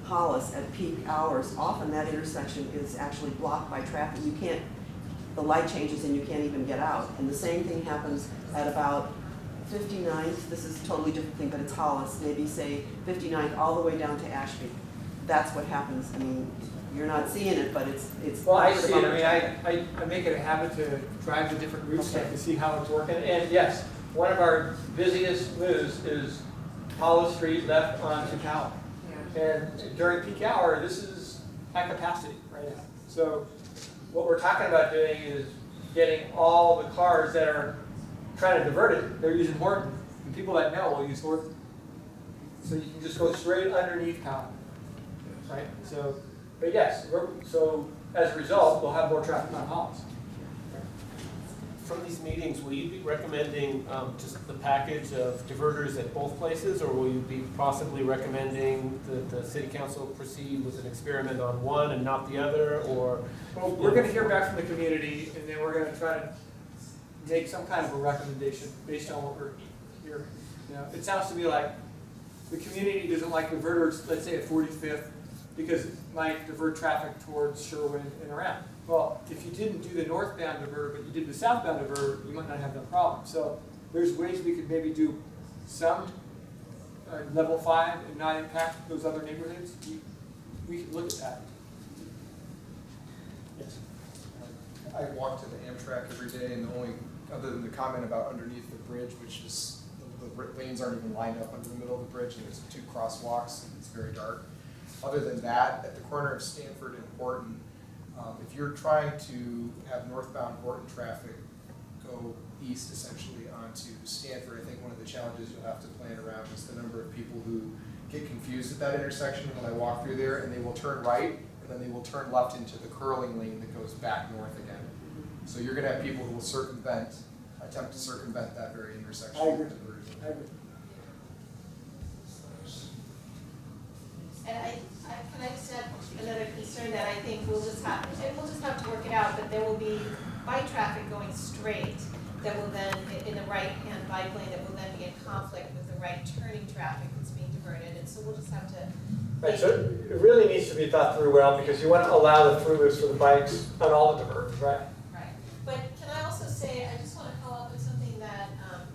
Hollis at peak hours. Often that intersection is actually blocked by traffic. You can't, the light changes and you can't even get out. And the same thing happens at about 59th, this is a totally different thing, but it's Hollis, maybe say 59th all the way down to Ashby. That's what happens. I mean, you're not seeing it, but it's. Well, I see it. I mean, I make it a habit to drive the different routes to see how it's working. And yes, one of our busiest moves is Hollis Street left onto Powell. And during peak hour, this is at capacity right now. So what we're talking about doing is getting all the cars that are trying to divert it, they're using Horton. And people that know will use Horton. So you can just go straight underneath Powell. Right? So, but yes, so as a result, we'll have more traffic on Hollis. From these meetings, will you be recommending just the package of diverters at both places, or will you be possibly recommending that the city council proceed with an experiment on one and not the other, or? Well, we're going to hear back from the community, and then we're going to try to make some kind of a recommendation based on what we're hearing. You know, it sounds to me like the community doesn't like diverters, let's say at 45th, because it might divert traffic towards Sherwood and around. Well, if you didn't do the northbound diverter, but you did the southbound diverter, you might not have that problem. So there's ways we could maybe do some level 5 and not impact those other neighborhoods. We could look at that. Yes. I walk to the Amtrak every day, and the only, other than the comment about underneath the bridge, which is, the lanes aren't even lined up under the middle of the bridge, and there's 2 crosswalks, and it's very dark. Other than that, at the corner of Stanford and Horton, if you're trying to have northbound Horton traffic go east essentially onto Stanford, I think one of the challenges you'll have to plan around is the number of people who get confused at that intersection when I walk through there, and they will turn right, and then they will turn left into the curling lane that goes back north again. So you're going to have people who will attempt to circumvent that very intersection. I agree. I agree. And can I just add another concern? concern that I think we'll just have to work it out, but there will be bike traffic going straight that will then, in the right-hand bike lane, that will then be in conflict with the right turning traffic that's being diverted, and so we'll just have to. Right, so it really needs to be thought through well, because you want to allow the through loops for the bikes on all the diverters, right? Right, but can I also say, I just want to follow up with something that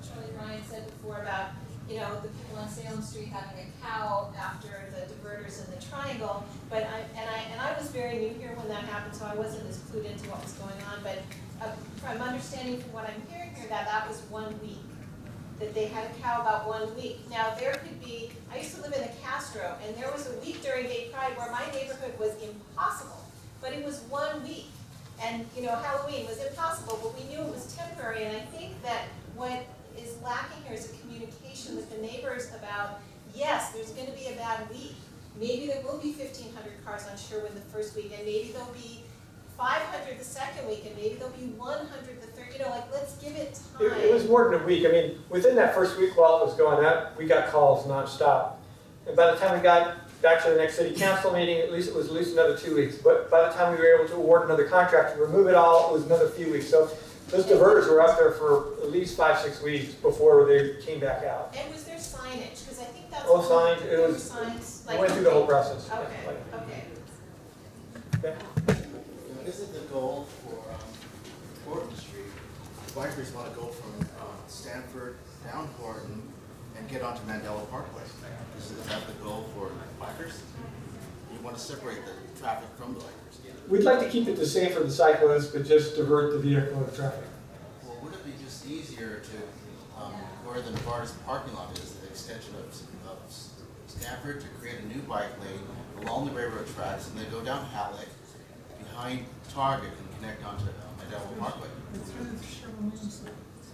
Charlie Ryan said before about, you know, the people on Salem Street having a cow after the diverters in the triangle, but I was very new here when that happened, so I wasn't as clued into what was going on, but I'm understanding from what I'm hearing here that was 1 week, that they had a cow about 1 week. Now there could be, I used to live in the Castro, and there was a week during Gay Pride where my neighborhood was impossible, but it was 1 week. And you know, Halloween was impossible, but we knew it was temporary, and I think that what is lacking here is a communication with the neighbors about, yes, there's going to be a bad week. Maybe there will be 1,500 cars on Sherwood the first week, and maybe there'll be 500 the second week, and maybe there'll be 100 the third. You know, like, let's give it time. It was more than a week. I mean, within that first week while it was going up, we got calls nonstop. And by the time we got back to the next city council meeting, it was at least another 2 weeks. But by the time we were able to award another contract to remove it all, it was another few weeks. So those diverters were up there for at least 5-6 weeks before they came back out. And was there signage? Because I think that's. Oh, signs. It was. Signs, We went through the whole process. Okay. Okay. Isn't the goal for Horton Street, bikers want to go from Stanford down Horton and get onto Mandela Parkway? Is that the goal for bikers? You want to separate the traffic from the bikers? We'd like to keep it the same for the cyclists, but just divert the vehicular traffic. Well, would it be just easier to, where the Novartis parking lot is, the extension of Stanford, to create a new bike lane along the railroad tracks and then go down Halleck behind Target and connect onto Mandela Parkway?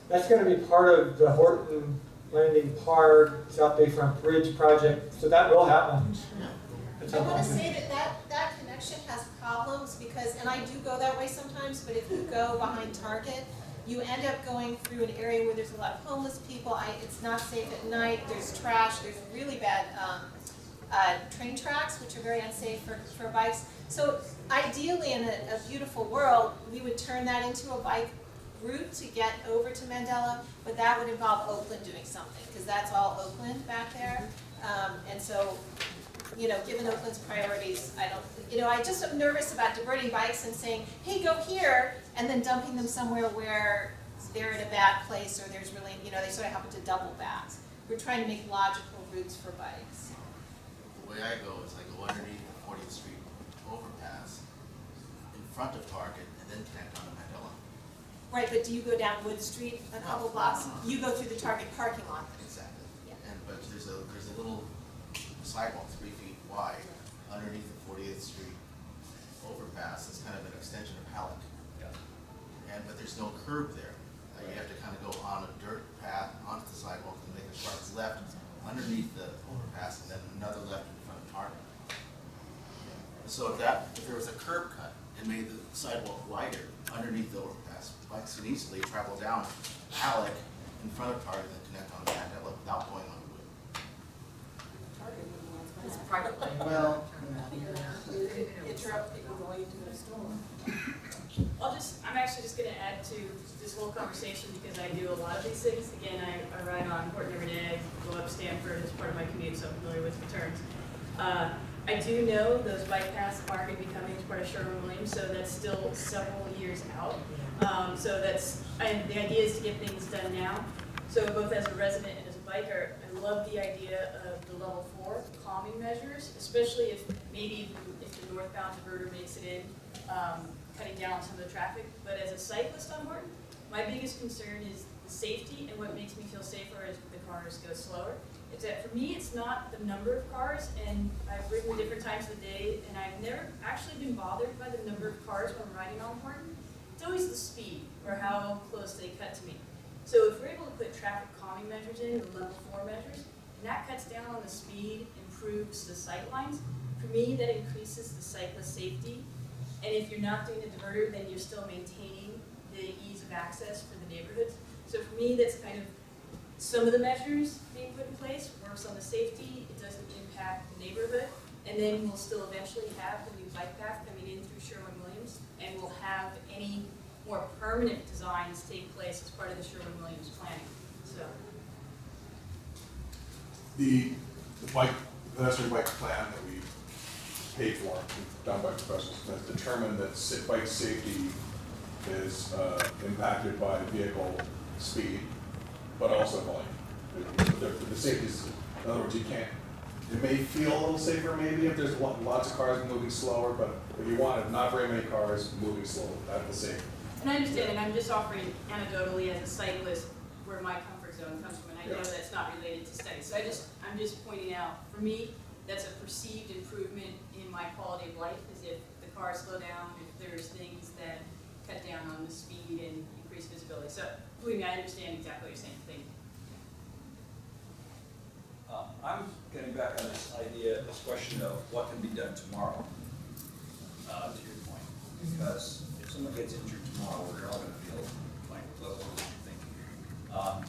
That's going to be part of the Horton Landing Park, South Bayfront Bridge project, so that will happen. I want to say that connection has problems because, and I do go that way sometimes, but if you go behind Target, you end up going through an area where there's a lot of homeless people. It's not safe at night. There's trash. There's really bad train tracks, which are very unsafe for bikes. So ideally, in a beautiful world, we would turn that into a bike route to get over to Mandela, but that would involve Oakland doing something, because that's all Oakland back there. And so, you know, given Oakland's priorities, I just am nervous about diverting bikes and saying, hey, go here, and then dumping them somewhere where they're in a bad place, or there's really, you know, they sort of happen to double back. We're trying to make logical routes for bikes. The way I go is I go underneath the 40th Street overpass in front of Target and then connect onto Mandela. Right, but do you go down Wood Street a couple blocks? No. You go through the Target parking lot. Exactly. Yeah. But there's a little sidewalk 3 feet wide underneath the 40th Street overpass. It's kind of an extension of Halleck. But there's no curb there. You have to kind of go on a dirt path onto the sidewalk and make a sharp left underneath the overpass and then another left in front of Target. So if there was a curb cut and made the sidewalk wider underneath the overpass, bikes could easily travel down Halleck in front of Target and connect on Mandela without going on the wood. It's private lane. Well, interrupt people going into the store. I'm actually just going to add to this whole conversation because I do a lot of these things. Again, I ride on Horton every day, go up Stanford as part of my commute, so I'm familiar with the terms. I do know those bike paths are going to be coming as part of Sherwin-Williams, so that's still several years out. And the idea is to get things done now. So both as a resident and as a biker, I love the idea of the level 4 calming measures, especially if maybe if the northbound diverter makes it in, cutting down some of the traffic. But as a cyclist on Horton, my biggest concern is the safety, and what makes me feel safer is the cars go slower. It's that for me, it's not the number of cars, and I've ridden different times of the day, and I've never actually been bothered by the number of cars when I'm riding on Horton. It's always the speed or how close they cut to me. So if we're able to put traffic calming measures in, the level 4 measures, and that cuts down on the speed, improves the sight lines, for me, that increases the cyclist safety. And if you're not doing a diverter, then you're still maintaining the ease of access for the neighborhoods. So for me, that's kind of some of the measures being put in place, works on the safety, it doesn't impact the neighborhood, and then we'll still eventually have the new bike path coming in through Sherwin-Williams, and we'll have any more permanent designs take place as part of the Sherwin-Williams planning, so. The pedestrian bike plan that we paid for, done by professionals, has determined that bike safety is impacted by vehicle speed, but also volume. The safety is, in other words, you can't, it may feel a little safer maybe if there's lots of cars moving slower, but if you want it, not very many cars moving slow, that's the same. And I understand, and I'm just offering anecdotally as a cyclist where my comfort zone comes from, and I know that's not related to studies. So I'm just pointing out, for me, that's a perceived improvement in my quality of life, is if the cars slow down, if there's things that cut down on the speed and increase visibility. So, believe me, I understand exactly what you're saying. Thank you. I'm getting back on this idea, this question of what can be done tomorrow, to your point. Because if someone gets injured tomorrow, we're all going to feel like, well, what was you thinking?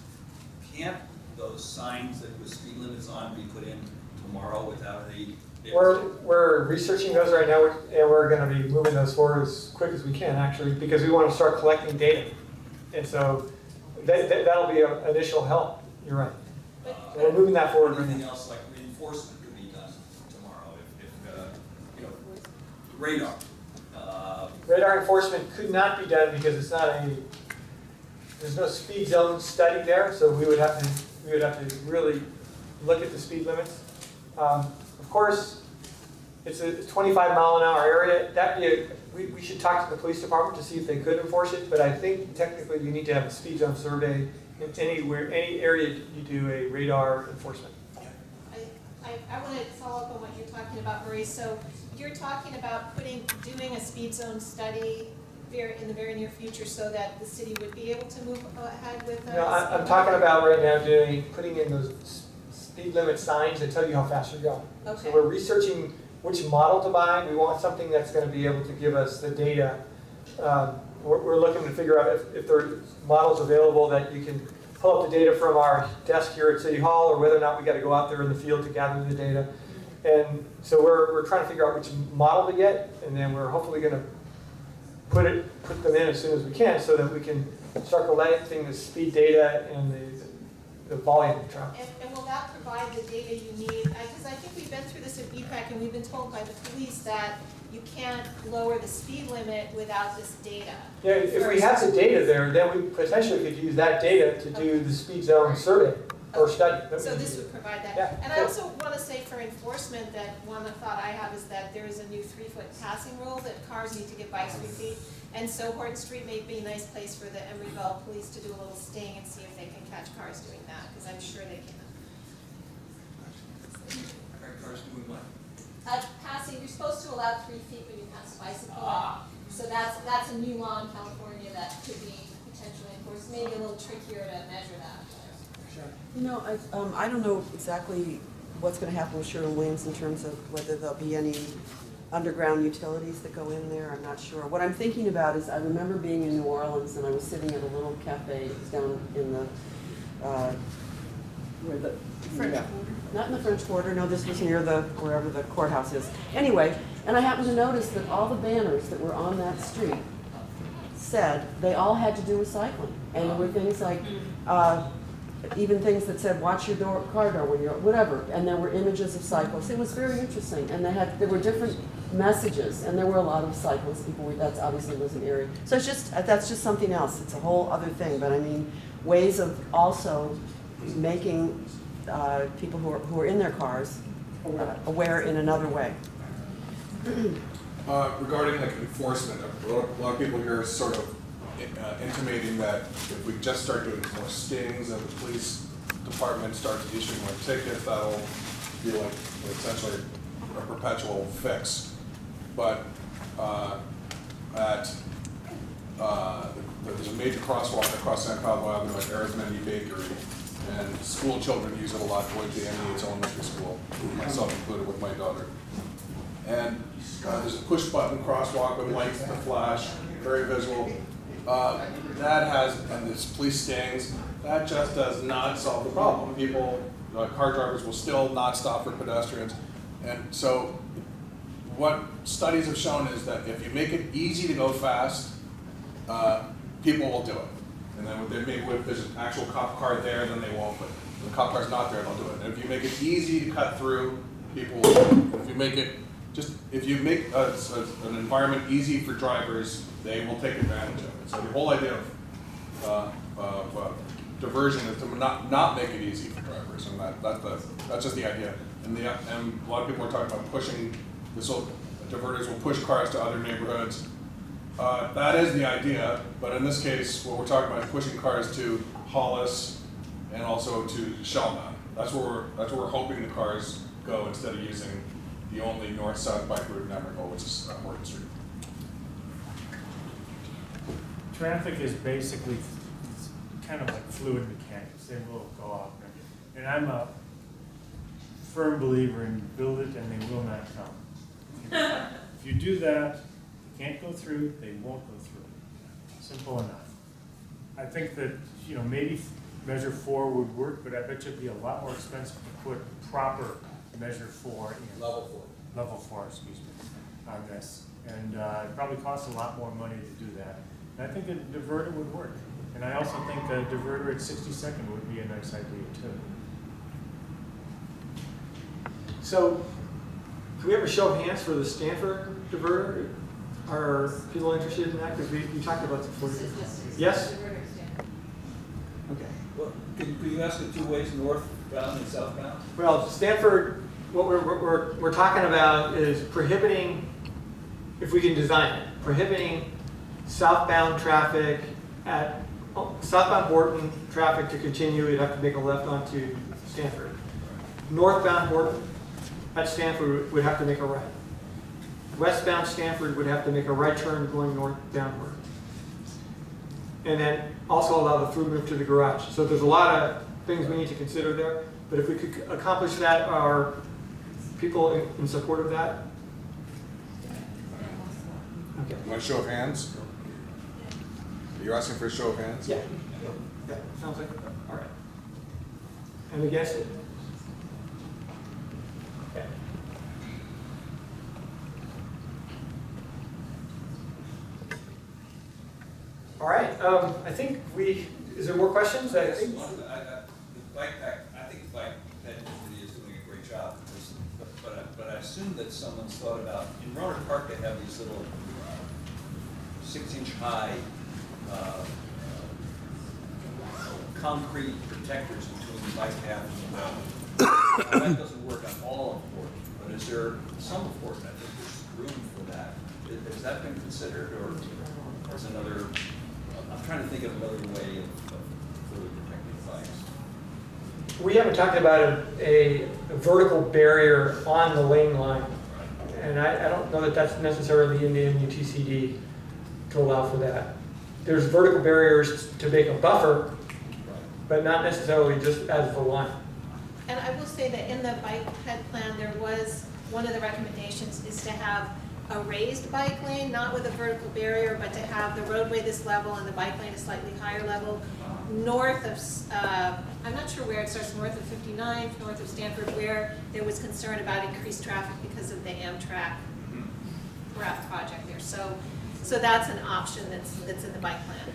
Can't those signs that with speed limits on be put in tomorrow without any? We're researching those right now, and we're going to be moving those forward as quick as we can, actually, because we want to start collecting data. And so that'll be an initial help. You're right. So we're moving that forward. Anything else like reinforcement could be done tomorrow if you know, radar. Radar enforcement could not be done because it's not there's no speed zone study there, so we would have to really look at the speed limits. Of course, it's a 25-mile-an-hour area. We should talk to the police department to see if they could enforce it, but I think technically you need to have a speed zone survey in any area you do a radar enforcement. I want to follow up on what you're talking about, Marie. So you're talking about doing a speed zone study in the very near future so that the city would be able to move ahead with No, I'm talking about right now putting in those speed limit signs that tell you how fast you're going. Okay. So we're researching which model to buy. We want something that's going to be able to give us the data. We're looking to figure out if there are models available that you can pull up the data from our desk here at City Hall, or whether or not we got to go out there in the field to gather the data. And so we're trying to figure out which model to get, and then we're hopefully going to put them in as soon as we can, so that we can start collecting the speed data and the volume of traffic. And will that provide the data you need? Because I think we've been through this at BPAC, and we've been told by the police that you can't lower the speed limit without this data. Yeah, if we have the data there, then we potentially could use that data to do the speed zone survey or study. So this would provide that. Yeah. And I also want to say for enforcement that one thought I have is that there is a new 3-foot passing rule that cars need to get by 3 feet. And so Horton Street may be a nice place for the Emeryville police to do a little sting and see if they can catch cars doing that, because I'm sure they can. Cars doing what? Passing, you're supposed to allow 3 feet when you pass a bicycle. So that's a new law in California that could be potentially enforced. Maybe a little trickier to measure that. You know, I don't know exactly what's going to happen with Sherwin-Williams in terms of whether there'll be any underground utilities that go in there. I'm not sure. What I'm thinking about is I remember being in New Orleans and I was sitting at a little cafe down in the French Quarter? Not in the French Quarter. No, this was near wherever the courthouse is. Anyway, and I happened to notice that all the banners that were on that street said they all had to do with cycling, and there were things like. Even things that said, watch your car door when you're, whatever, and there were images of cyclists. It was very interesting, and there were different messages, and there were a lot of cyclists. That's obviously was an area. So that's just something else. It's a whole other thing, but I mean, ways of also making people who are in their cars aware in another way. Regarding like enforcement, a lot of people here are sort of intimating that if we just start doing more stings and the police department starts issuing more tickets, that'll be like essentially a perpetual fix. But there's a major crosswalk across San Pablo Avenue at Arizmendi Bakery, and school children use it a lot going to Yates Elementary School, myself included with my daughter. And there's a push button crosswalk with lights that flash, very visual. And this police stings, that just does not solve the problem. People, car drivers will still not stop for pedestrians. And so what studies have shown is that if you make it easy to go fast, people will do it. And then if there's an actual cop car there, then they won't, but if the cop car's not there, they'll do it. And if you make it easy to cut through, people will do it. If you make an environment easy for drivers, they will take advantage of it. So the whole idea of diversion is to not make it easy for drivers, and that's just the idea. And a lot of people are talking about pushing diverters will push cars to other neighborhoods. That is the idea, but in this case, what we're talking about is pushing cars to Hollis and also to Shellman. That's where we're hoping the cars go instead of using the only north-south bike route in Emeryville, which is Horton Street. Traffic is basically kind of like fluid mechanics. They will go out. And I'm a firm believer in build it and they will not come. If you do that, they can't go through, they won't go through. Simple enough. I think that, maybe measure 4 would work, but I bet you it'd be a lot more expensive to put proper measure 4 in. Level 4, excuse me, on this. And it probably costs a lot more money to do that. And I think a diverter would work. And I also think a diverter at 62nd would be a nice idea too. So, can we have a show of hands for the Stanford diverter? Are people interested in that? Because we talked about it before. Yes? Okay. Well, could you ask it 2 ways, northbound and southbound? Well, Stanford, what we're talking about is prohibiting, if we can design it, prohibiting southbound traffic southbound Horton traffic to continue. You'd have to make a left onto Stanford. Northbound Horton at Stanford would have to make a right. Westbound Stanford would have to make a right turn going north downward. And then also allow the through move to the garage. So there's a lot of things we need to consider there. But if we could accomplish that, are people in support of that? Okay. You want a show of hands? You're asking for a show of hands? Yeah. Yeah, sounds like, all right. And against it? Okay. All right, I think is there more questions? I think. The bike pack, I think the bike ped committee is doing a great job. But I assume that someone's thought about, in Roanoke Park, they have these little 6-inch high concrete protectors between the bike path and the road. Now, that doesn't work on all of Horton, but is there some of Horton? I think there's room for that. Has that been considered, or is another? I'm trying to think of another way of further protecting bikes. We haven't talked about a vertical barrier on the lane line, and I don't know that that's necessarily in the MUTCD to allow for that. There's vertical barriers to make a buffer, but not necessarily just as the line. And I will say that in the bike ped plan, there was, one of the recommendations is to have a raised bike lane, not with a vertical barrier, but to have the roadway this level and the bike lane a slightly higher level, north of, I'm not sure where it starts, north of 59th, north of Stanford, where there was concern about increased traffic because of the Amtrak project there. So that's an option that's in the bike plan.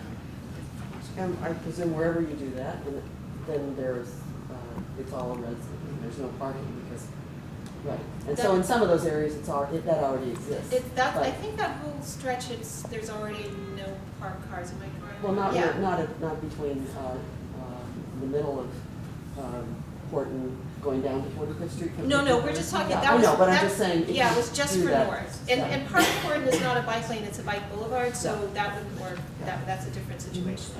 And I presume wherever you do that, then there's, it's all a resident, there's no parking because, right. And so in some of those areas, that already exists. I think that whole stretch, there's already no parked cars, am I correct? Well, not Yeah. between the middle of Horton going down to 45th Street. No, we're just talking, Yeah, that was. I know, but I'm just saying. Yeah, it was just for that, north. And part of Horton is not a bike lane, it's a bike boulevard, so that wouldn't work, that's a different situation.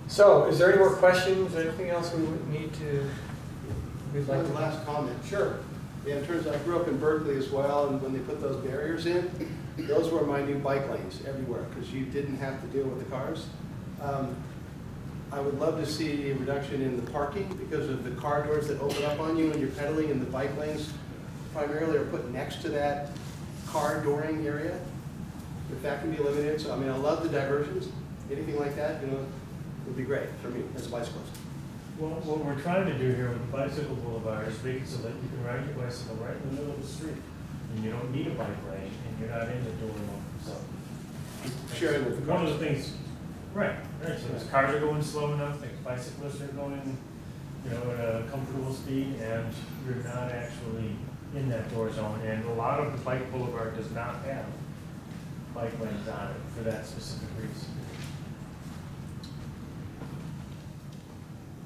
So, is there any more questions, anything else we would need to, we'd like One to? last comment. Sure. Yeah, in terms of, I grew up in Berkeley as well, and when they put those barriers in, those were my new bike lanes everywhere, because you didn't have to deal with the cars. I would love to see a reduction in the parking because of the car doors that open up on you when you're pedaling, and the bike lanes primarily are put next to that car dooring area. If that can be eliminated, so I mean, I love the diversions, anything like that, would be great for me as a bicyclist. Well, what we're trying to do here with the bicycle boulevard is make it so that you can ride your bicycle right in the middle of the street. and you don't need a bike lane, and you're not in the dual mode, so. Sharing with the One of cars. the things, right, so those cars are going slow enough, the bicyclists are going, you know, at a comfortable speed, and you're not actually in that door zone, and a lot of the bike boulevard does not have bike lanes on it for that specific reason.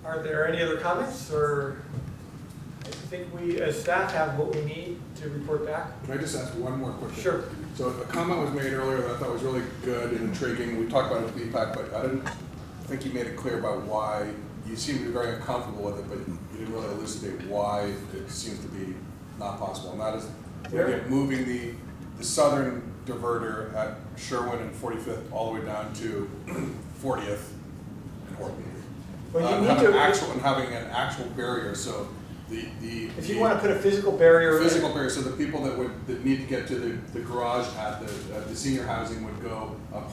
Are there any other comments, or I think we as staff have what we need to report back? Can I just ask one more question? Sure. So a comment was made earlier that I thought was really good and intriguing. We talked about it with BPAC, but I didn't think you made it clear about why. You seem to be very uncomfortable with it, but you didn't really elucidate why it seems to be not possible. And that is the idea of moving the southern diverter at Sherwin and 45th all the way down to 40th and Horton. Well, you need to having an actual barrier, so if you want to put a physical barrier. Physical barrier, so the people that need to get to the garage at the senior housing would go up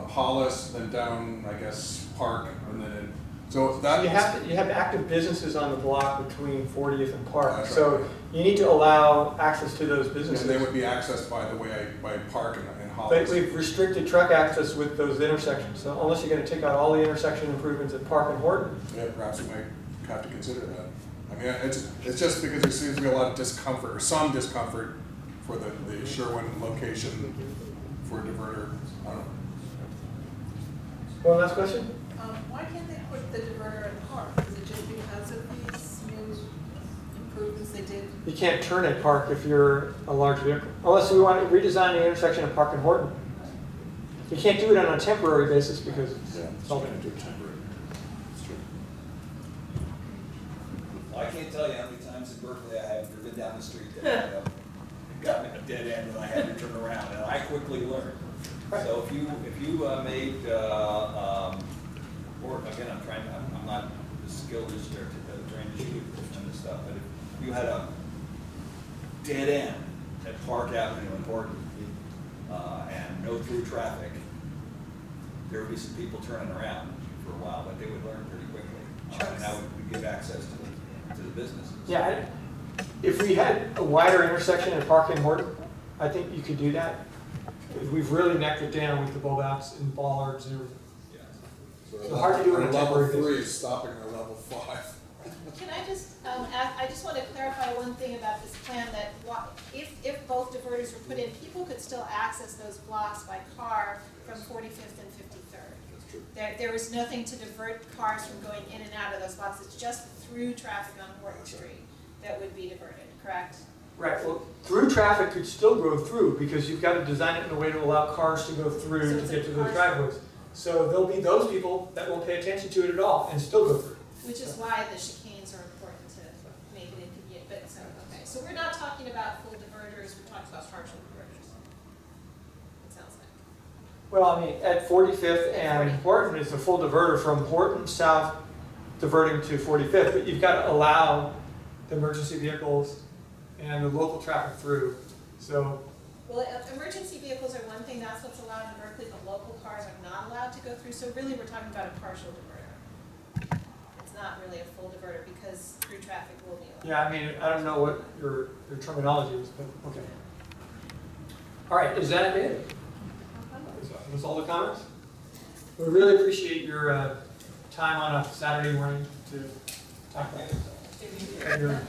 Hollis, then down, I guess, Park, and then so that you have active businesses on the block between 40th and Park, That's so right. you need to allow access to those businesses. And they would be accessed by Park and Hollis. But we've restricted truck access with those intersections, so unless you're going to take out all the intersection improvements at Park and Horton. Yeah, perhaps we might have to consider that. I mean, it's just because there seems to be a lot of discomfort, or some discomfort, for the Sherwin location for a diverter. I don't know. One last question? Why can't they put the diverter in Park? Is it just because of these new improvements they did? You can't turn at Park if you're a large vehicle, unless we want to redesign the intersection of Park and Horton. You can't do it on a temporary basis because it's all going to do temporary. It's true. I can't tell you how many times in Berkeley I have driven down the street that got me a dead end and I had to turn around, and I quickly learned. So if you made, or again, I'm not as skilled as trained as you on this stuff, but if you had a dead end at Park Avenue in Horton, and no through traffic, there would be some people turning around for a while, but they would learn pretty quickly. And that would give access to the businesses. Yeah, if we had a wider intersection at Park and Horton, I think you could do that. We've really necked it down with the bulb outs and bollards and everything. So hard to do in a level temporary 3 stopping at level 5. Can I just ask, I just want to clarify one thing about this plan, that if both diverters were put in, people could still access those blocks by car from 45th and 53rd. There was nothing to divert cars from going in and out of those blocks. It's just through traffic on Horton Street that would be diverted, correct? Right, well, through traffic could still go through because you've got to design it in a way to allow cars to go through to get to those driveways. So there'll be those people that won't pay attention to it at all and still go through. Which is why the chicanes are important to make it inconvenient, but so, okay. So we're not talking about full diverters, we're talking about partial diverters. It sounds like. Well, I mean, at 45th and Horton is a full diverter from Horton south diverting to 45th, but you've got to allow the emergency vehicles and the local traffic through. So, Well, emergency vehicles are one thing, that's what's allowed in Berkeley, the local cars are not allowed to go through, so really we're talking about a partial diverter. It's not really a full diverter because through traffic will be allowed. yeah, I mean, I don't know what your terminology is, but okay. All right, is that it? Was all the comments? We really appreciate your time on a Saturday morning to talk about it. Your